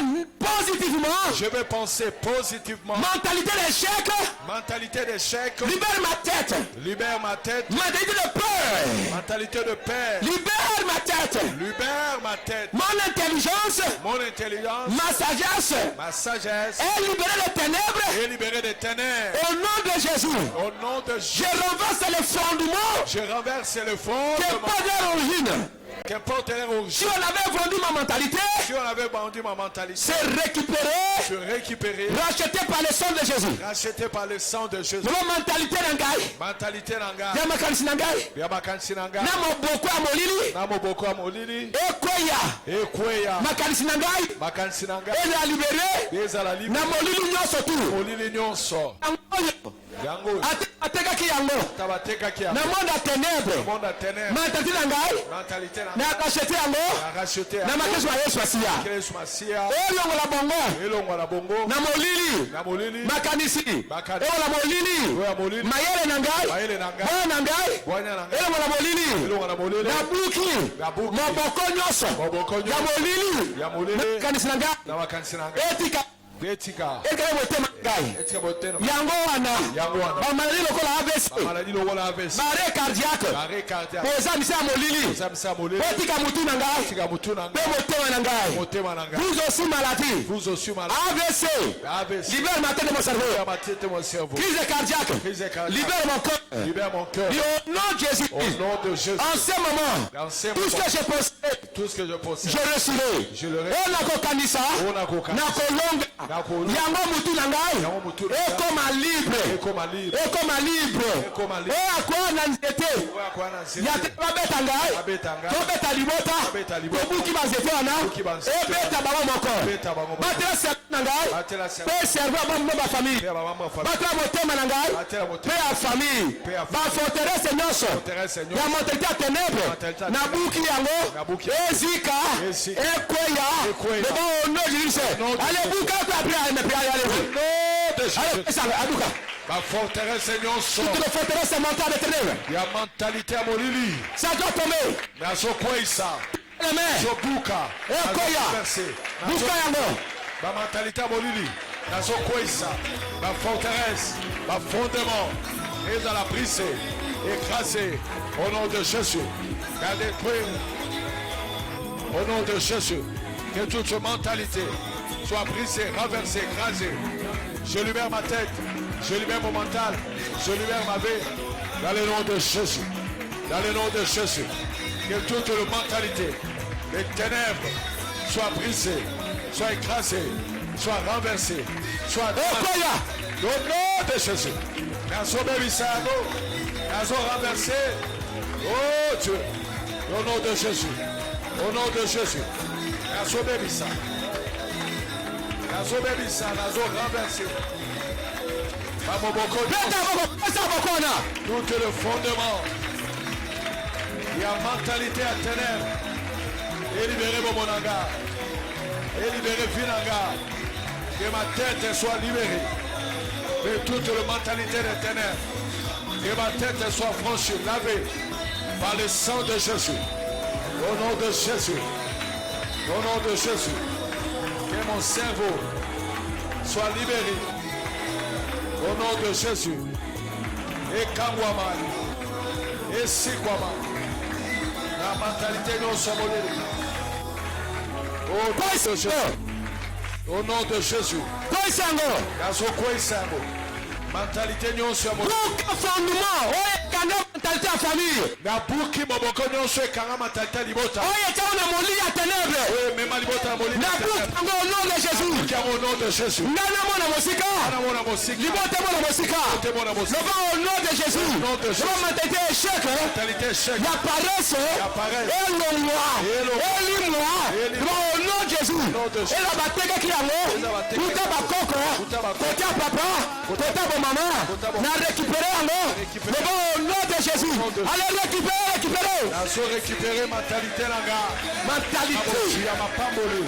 B: positivement.
C: Je vais penser positivement.
B: Mentalité d'échec.
C: Mentalité d'échec.
B: Libère ma tête.
C: Libère ma tête.
B: Mentalité de peur.
C: Mentalité de paix.
B: Libère ma tête.
C: Libère ma tête.
B: Mon intelligence.
C: Mon intelligence.
B: Ma sagesse.
C: Ma sagesse.
B: Et libérer les ténèbres.
C: Et libérer des ténèbres.
B: Au nom de Jésus.
C: Au nom de Jésus.
B: Je renverse les fondements.
C: Je renverse les fondements.
B: Qui n'est pas d'origine.
C: Qu'importe leur origine.
B: Si on avait vendu ma mentalité.
C: Si on avait vendu ma mentalité.
B: C'est récupéré.
C: Se récupérer.
B: Racheté par le sang de Jésus.
C: Racheté par le sang de Jésus.
B: Ma mentalité n'angai.
C: Mentalité n'angai.
B: Yama kansi n'angai.
C: Yama kansi n'angai.
B: Namo boko amolili.
C: Namo boko amolili.
B: Ekweya.
C: Ekweya.
B: Makansi n'angai.
C: Makansi n'angai.
B: Et la libéré.
C: Eza la libéré.
B: Namolili nyonso tu.
C: Molili nyonso. Yango.
B: Atekaki yango.
C: Tabatekaki yango.
B: Na monde à ténèbres.
C: Monde à ténèbres.
B: Mentalité n'angai.
C: Mentalité n'angai.
B: Na racheté yango.
C: Na racheté yango.
B: Na makesu wa Yesu asia.
C: Yesu asia.
B: Elongo la bongo.
C: Elongo la bongo.
B: Na molili.
C: Na molili.
B: Makanisi.
C: Makanisi.
B: Elongo la molili.
C: Oya molili.
B: Mayele n'angai.
C: Mayele n'angai.
B: Boya n'angai.
C: Boya n'angai.
B: Elongo la molili.
C: Elongo la molili.
B: Na buki.
C: Na buki.
B: Moboko nyonso.
C: Moboko nyonso.
B: Ya molili.
C: Ya molili.
B: Makanisi n'angai.
C: Na makanisi n'angai.
B: Etika.
C: Etika.
B: Etika motema ngai.
C: Etika motema.
B: Yango wana.
C: Yango wana.
B: Ba maladie lokola AVC.
C: Ba maladie lokola AVC.
B: Bare cardiaque.
C: Bare cardiaque.
B: Poza misa molili.
C: Poza misa molili.
B: Etika mutu na ngai.
C: Etika mutu na ngai.
B: Pe motema na ngai.
C: Motema na ngai.
B: Vous aussi maladie.
C: Vous aussi maladie.
B: AVC.
C: AVC.
B: Libère ma tête de mon cerveau.
C: Libère ma tête de mon cerveau.
B: Crise cardiaque.
C: Crise cardiaque.
B: Libère mon cœur.
C: Libère mon cœur.
B: Au nom de Jésus.
C: Au nom de Jésus.
B: En ce moment.
C: Dans ce
B: tout ce que je possède.
C: Tout ce que je possède.
B: Je reçois.
C: Je le reçois.
B: On a kokanisa.
C: On a kokanisa.
B: Na kolonga. Yango mutu na ngai. Ekoma libre.
C: Ekoma libre.
B: Ekoma libre.
C: Ekoma libre.
B: O akwa na nzete.
C: O akwa na nzete.
B: Ya te babeta ngai.
C: Babeta ngai.
B: Tobeta libota.
C: Babeta libota.
B: Tobuki banzete wana. Ebeta bango moko.
C: Ebeta bango moko.
B: Batela serve na ngai.
C: Batela serve.
B: Pe serve ba ba famille.
C: Pe ba ba famille.
B: Batela motema na ngai.
C: Batela motema.
B: Pe a famille. Ba forteresse nyonso.
C: Forteresse nyonso.
B: Ya mentalité à ténèbres. Na buki yango.
C: Na buki.
B: Ezika. Ekweya.
C: Ekweya.
B: Le bon nom de Jésus. Allez buka après me prier allez. Allez ça aduka.
C: Ma forteresse nyonso.
B: Toute la forteresse mentale de ténèbres.
C: Ya mentalité à molili.
B: Ça doit tomber.
C: Na so kwaisa.
B: Les mains.
C: So buka.
B: Ekweya. Buka yango.
C: Ma mentalité à molili. Na so kwaisa. Ma forteresse. Ma fondement. Et à la brise. Écrasé. Au nom de Jésus. À détruire. Au nom de Jésus. Que toute mentalité soit brisée, renversée, écrasée. Je libère ma tête. Je libère mon mental. Je libère ma vie. Dans le nom de Jésus. Dans le nom de Jésus. Que toute la mentalité, les ténèbres soient brisées, soient écrasées, soient renversées, soient détruites. Au nom de Jésus. Nazo Bébisago. Nazo renversé. Oh Dieu. Au nom de Jésus. Au nom de Jésus. Nazo Bébisa. Nazo Bébisa. Nazo renversé. Tout le fondement. Il y a mentalité à ténèbres. Et libérer mon monanga. Et libérer Vinanga. Que ma tête soit libérée. De toute la mentalité des ténèbres. Que ma tête soit franchie, lavée par le sang de Jésus. Au nom de Jésus. Au nom de Jésus. Que mon cerveau soit libéré. Au nom de Jésus. Et Kangwama. Et Sikwama. La mentalité non somolée. Au nom de Jésus. Mentalité non somolée.
A: Mentalité à famille.
C: Na buki moboko nyonso ekanga mentalité libota.
A: Oye tana moli ya ténèbres.
C: Oui, même libota moli.
A: Na buki au nom de Jésus.
C: Au nom de Jésus.
A: Nana mona mosika.
C: Nana mona mosika.
A: Libota mona mosika.
C: Libota mona mosika.
A: Au nom de Jésus.
C: Au nom de Jésus.
A: La mentalité échec.
C: Mentalité échec.
A: La paresse.
C: La paresse.
A: Et le moi. Et moi. Au nom de Jésus. Et la bataille qui a mort. Tout à bakoko. Côté papa. Côté maman. Na récupérer alors. Au nom de Jésus. Allez récupérer.
C: Nazo récupérer mentalité langa.
A: Mentalité.
C: Il y a ma pambole.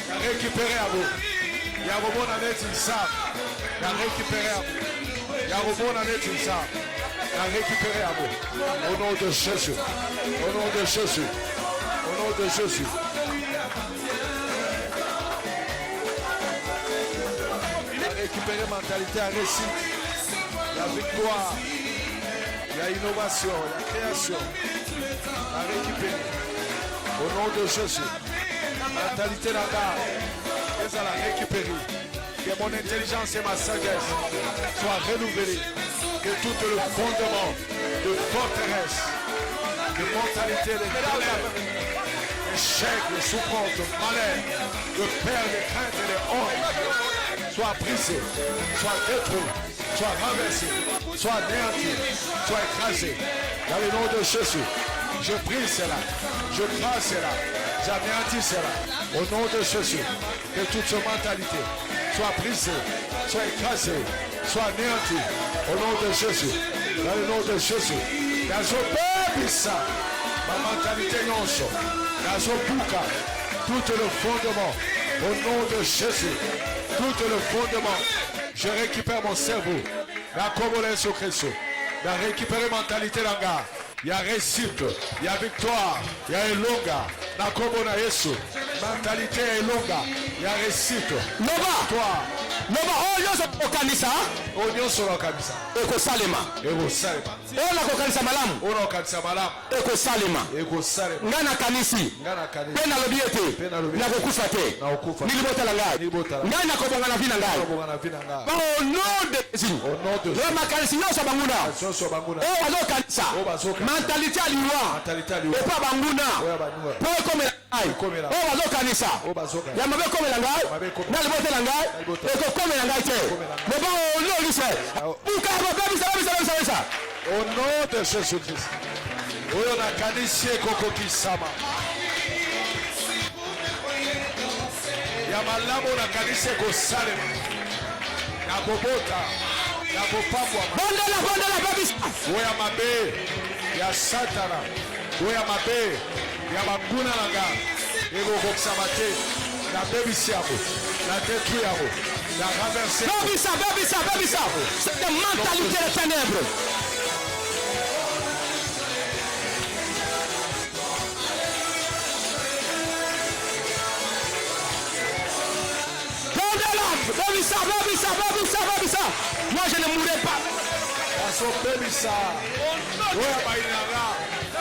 C: Na récupérer à vous. Il y a robon à net ça. Na récupérer à vous. Il y a robon à net ça. Na récupérer à vous. Au nom de Jésus. Au nom de Jésus. Au nom de Jésus. Na récupérer mentalité à réussite. La victoire. Il y a innovation, il y a création. À récupérer. Au nom de Jésus. Mentalité là-bas. Et à la récupérer. Que mon intelligence et ma sagesse soient renouvelées. Que tout le fondement de forteresse, de mentalité, de ténèbres, d'échec, de souffrance, de malheur, de peur, de crainte et de honte soit brisé, soit détruit, soit renversé, soit anéanti, soit écrasé. Dans le nom de Jésus, je prie cela, je crois cela, j'anéantis cela. Au nom de Jésus, que toute cette mentalité soit brisée, soit écrasée, soit anéantie. Au nom de Jésus, dans le nom de Jésus, dans ce peuple, ma mentalité non so, dans ce bouca, tout le fondement, au nom de Jésus, tout le fondement, je récupère mon cerveau, la commune sur Christ, la récupérer mentalité langa. Il y a réussite, il y a victoire, il y a longa, la commune Yesu, mentalité est longa, il y a réussite, victoire.
A: Noba oyo so okanisa.
C: Onyo soro kabisa.
A: Eko salema.
C: Eko salema.
A: Ona kokanisa malamu.
C: Ona kokanisa malamu.
A: Eko salema.
C: Eko salema.
A: Ngana kanisi.
C: Ngana kanisi.
A: Pena lobiete.
C: Pena lobiete.
A: Na kokufa te.
C: Na kokufa.
A: Nilibota la ngai.
C: Nilibota la.
A: Ngana kobonga na vina ngai.
C: Kobonga na vina ngai.
A: Au nom de Jésus.
C: Au nom de Jésus.
A: Le makanisi nyonso banguna.
C: Nyonso banguna.
A: O bazo kanisa.
C: O bazo kanisa.
A: Mentalité aliwa.
C: Mentalité aliwa.
A: Epa banguna.
C: Oya banguna.
A: Po komela ngai.
C: Komela.
A: O bazo kanisa.
C: O bazo kanisa.
A: Ya mabe komela ngai. Na libota la ngai. Eko komela ngai te. Noba oyo lise. Buka babisa.
C: Au nom de Jésus-Christ. Oyo na kanisi koko kisama. Ya malamu na kanisi ko salema. Na bobota. Na bopapwa.
A: Bondela babisa.
C: Oya mabe ya satana. Oya mabe ya banguna langa. Ego kokisama te. Na bebisi yabo. Na détruit yabo. La renverser.
A: Babisa. C'est une mentalité de ténèbres. Babisa. Moi je ne mourrai pas.
C: Babisa. Oya bainara.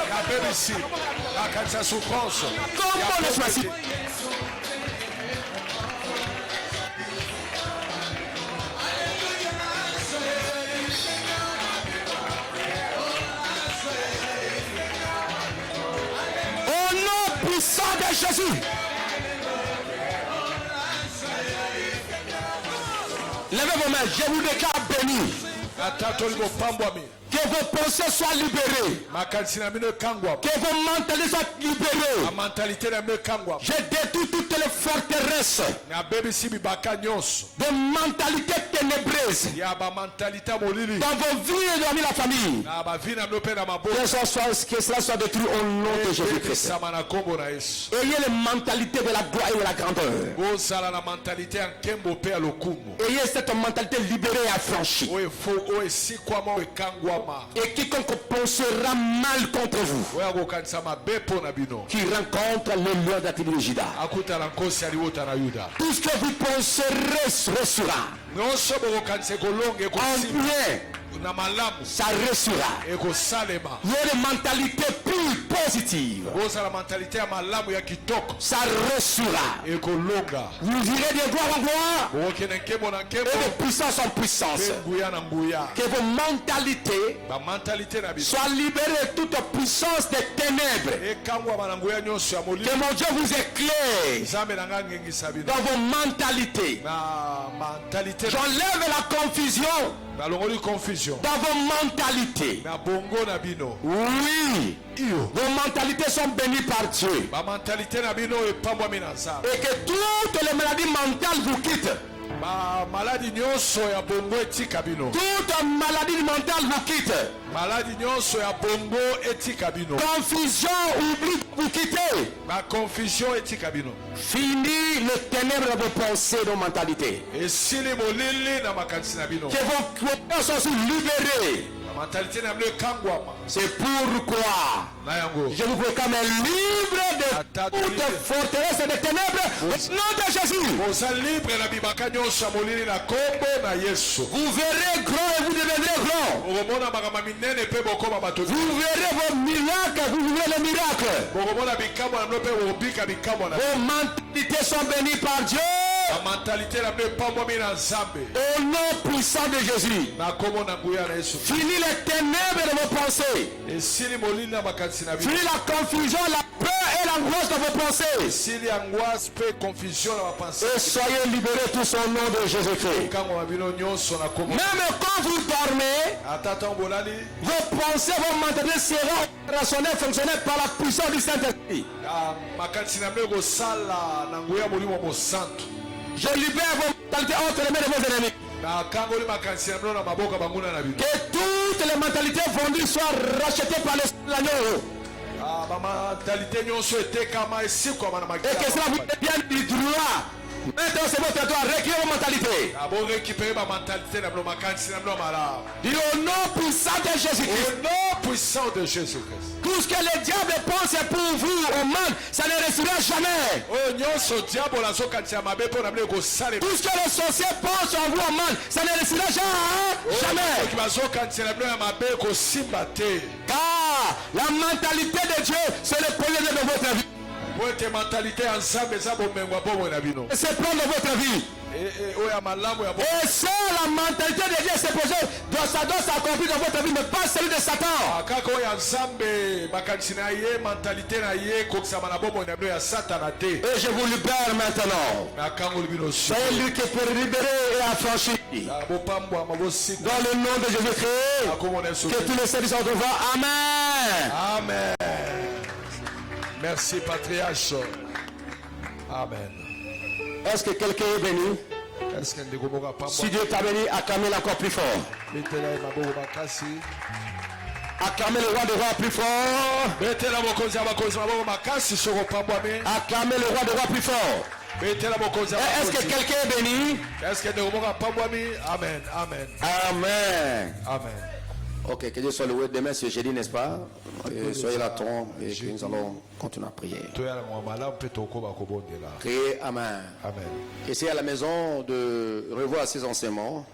C: La bebisi. La kanisa souffrance.
A: Comment le choisir?
D: Jésus. Levez vos mains, je vous déclare béni. Que vos pensées soient libérées. Que vos mentalités soient libérées. Je détruis toutes les forteresses de mentalités ténébreuses dans vos vies et dans la famille. Que cela soit détruit au nom de Jésus-Christ. Ayez les mentalités de la gloire et de la grandeur. Ayez cette mentalité libérée et affranchie. Et quiconque pensera mal contre vous, qui rencontre le lion de la tribu de Juda, tout ce que vous penserez restera. En bien, ça restera. Il y a une mentalité plus positive. Ça restera. Vous irez de gloire en gloire et de puissance en puissance. Que vos mentalités soient libérées de toute puissance des ténèbres. Que mon Dieu vous éclaire dans vos mentalités. J'enlève la confusion dans vos mentalités. Oui, vos mentalités sont bénies par Dieu. Et que toutes les maladies mentales vous quittent. Toute maladie mentale vous quitte. Confusion, oubli, vous quittez. Fini les ténèbres de vos pensées, de vos mentalités. Que vos cœurs soient libérés. C'est pourquoi je vous proclame libre de toute forteresse et de ténèbres au nom de Jésus. Vous verrez grand et vous deviendrez grand. Vous verrez vos miracles, vous verrez les miracles. Vos mentalités sont bénies par Dieu. Au nom puissant de Jésus. Fini les ténèbres de vos pensées. Fini la confusion, la peur et l'angoisse de vos pensées. Et soyez libérés tous au nom de Jésus-Christ. Même quand vous dormez, vos pensées, vos mentalités seront rationnelles, fonctionnelles par la puissance du Saint-Esprit. Je libère vos mentalités entre les mains de vos ennemis. Que toutes les mentalités vendues soient rachetées par l'agneau. Et que cela vous devienne du droit. Maintenant c'est votre droit, récupérez vos mentalités. Dis au nom puissant de Jésus-Christ. Tout ce que le diable pense pour vous au mal, ça ne restera jamais. Tout ce que le sorcier pense en vous au mal, ça ne restera jamais. Car la mentalité de Dieu, c'est le premier de votre vie. C'est prendre votre vie. Et c'est la mentalité de Dieu, c'est posé. Ça doit s'accomplir dans votre vie, mais pas celui de Satan. Et je vous libère maintenant. Soyez lui qui peut libérer et affranchir. Dans le nom de Jésus-Christ. Que tous les services sont devant. Amen.
C: Amen. Merci, patriarche. Amen.
D: Est-ce que quelqu'un est béni? Si Dieu t'a béni, acclamez-le encore plus fort. Acclamez le roi des rois plus fort. Acclamez le roi des rois plus fort. Est-ce que quelqu'un est béni?
C: Amen. Amen.
D: Amen.
C: Amen.
D: Ok, que Dieu soit loué. Demain c'est jeudi, n'est-ce pas? Soyez là, et que nous allons continuer à prier. Priez, amen.
C: Amen.
D: Essayez à la maison de revoir ces enseignements.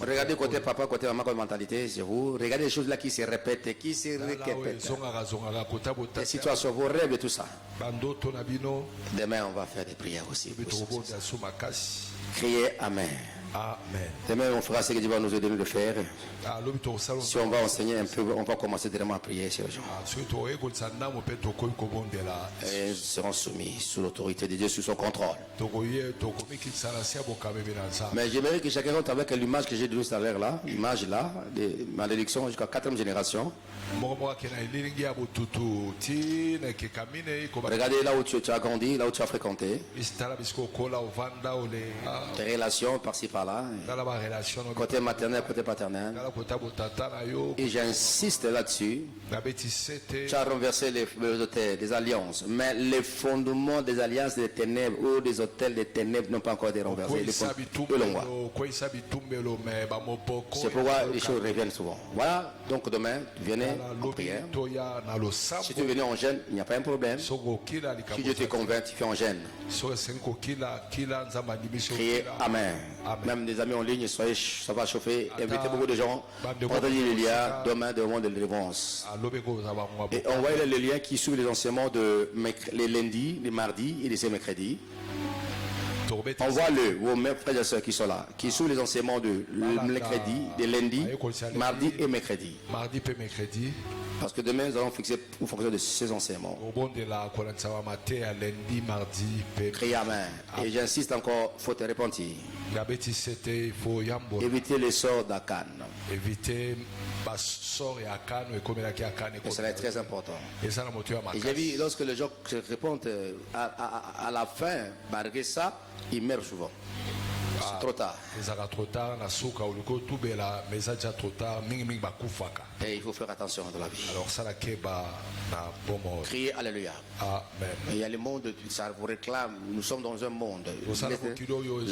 D: Regardez côté papa, côté maman, comme mentalité, c'est vous. Regardez les choses là qui se répètent, qui se répètent. Les situations, vos rêves et tout ça. Demain, on va faire des prières aussi. Criez amen.
C: Amen.
D: Demain, on fera ce que Dieu va nous aider de faire. Si on va enseigner un peu, on va commencer directement à prier sur les gens. Et ils seront soumis sous l'autorité de Dieu, sous son contrôle. Mais j'aimerais que chacun rentre avec l'image que j'ai donnée tout à l'heure là, l'image là, de malédiction jusqu'à 4e génération. Regardez là où tu as grandi, là où tu as fréquenté. Tes relations par-ci par-là. Côté maternel, côté paternel. Et j'insiste là-dessus. Tu as renversé les hôtels des alliances. Mais les fondements des alliances des ténèbres ou des hôtels des ténèbres n'ont pas encore été renversés. C'est pourquoi les choses reviennent souvent. Voilà, donc demain, venez en prière. Si tu venais en jeûne, il n'y a pas un problème. Si Dieu te convainc, tu fais en jeûne. Criez Amen. Même des amis en ligne, soyez, ça va chauffer. Invitez beaucoup de gens. Partagez les liens demain de moment de délivrance. Et envoyez les liens qui suivent les enseignements de les lundis, les mardis et les mercredis. Envoie-le aux mêmes frères et sœurs qui sont là, qui suivent les enseignements de mercredi, de lundi, mardi et mercredi. Parce que demain, nous allons fixer en fonction de ces enseignements. Criez Amen. Et j'insiste encore, il faut te repentir. Évitez les sorts d'Akan. Et cela est très important. Et j'ai vu, lorsque les gens répondent à la fin, malgré ça, ils meurent souvent. C'est trop tard. Et il faut faire attention dans la vie. Criez Alléluia.
C: Amen.
D: Il y a le monde, ça vous réclame. Nous sommes dans un monde.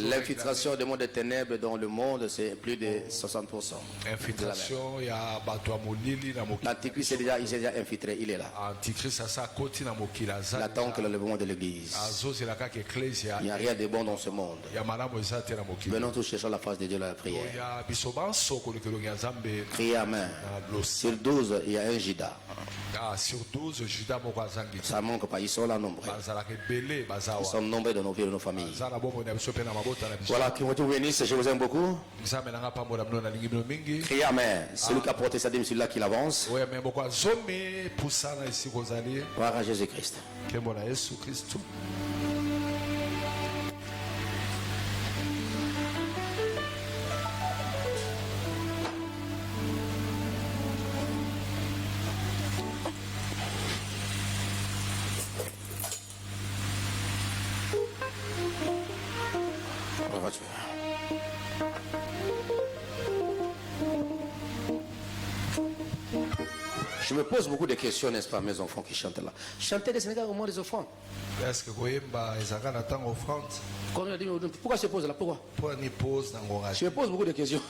D: L'infiltration du monde des ténèbres dans le monde, c'est plus de 60%.
C: Infiltration, il y a
D: l'Antichrist il s'est déjà infiltré, il est là. Il attend que le lèvement de l'Église. Il n'y a rien de bon dans ce monde. Venons tous chercher la face de Dieu dans la prière. Criez Amen. Sur 12, il y a un Judas.
C: Sur 12, Judas Mokwazangi.
D: Ça manque pas, ils sont là nombreux. Ils sont nombreux dans nos vies et dans nos familles. Voilà, que vous bénisse, je vous aime beaucoup. Criez Amen. Celui qui a porté sa dîme, celui-là qui l'avance. Gloire à Jésus-Christ. Je me pose beaucoup de questions, n'est-ce pas, mes enfants qui chantent là. Chanter des Sénégal au moins des offrandes. Pourquoi je pose là? Pourquoi? Je me pose beaucoup de questions.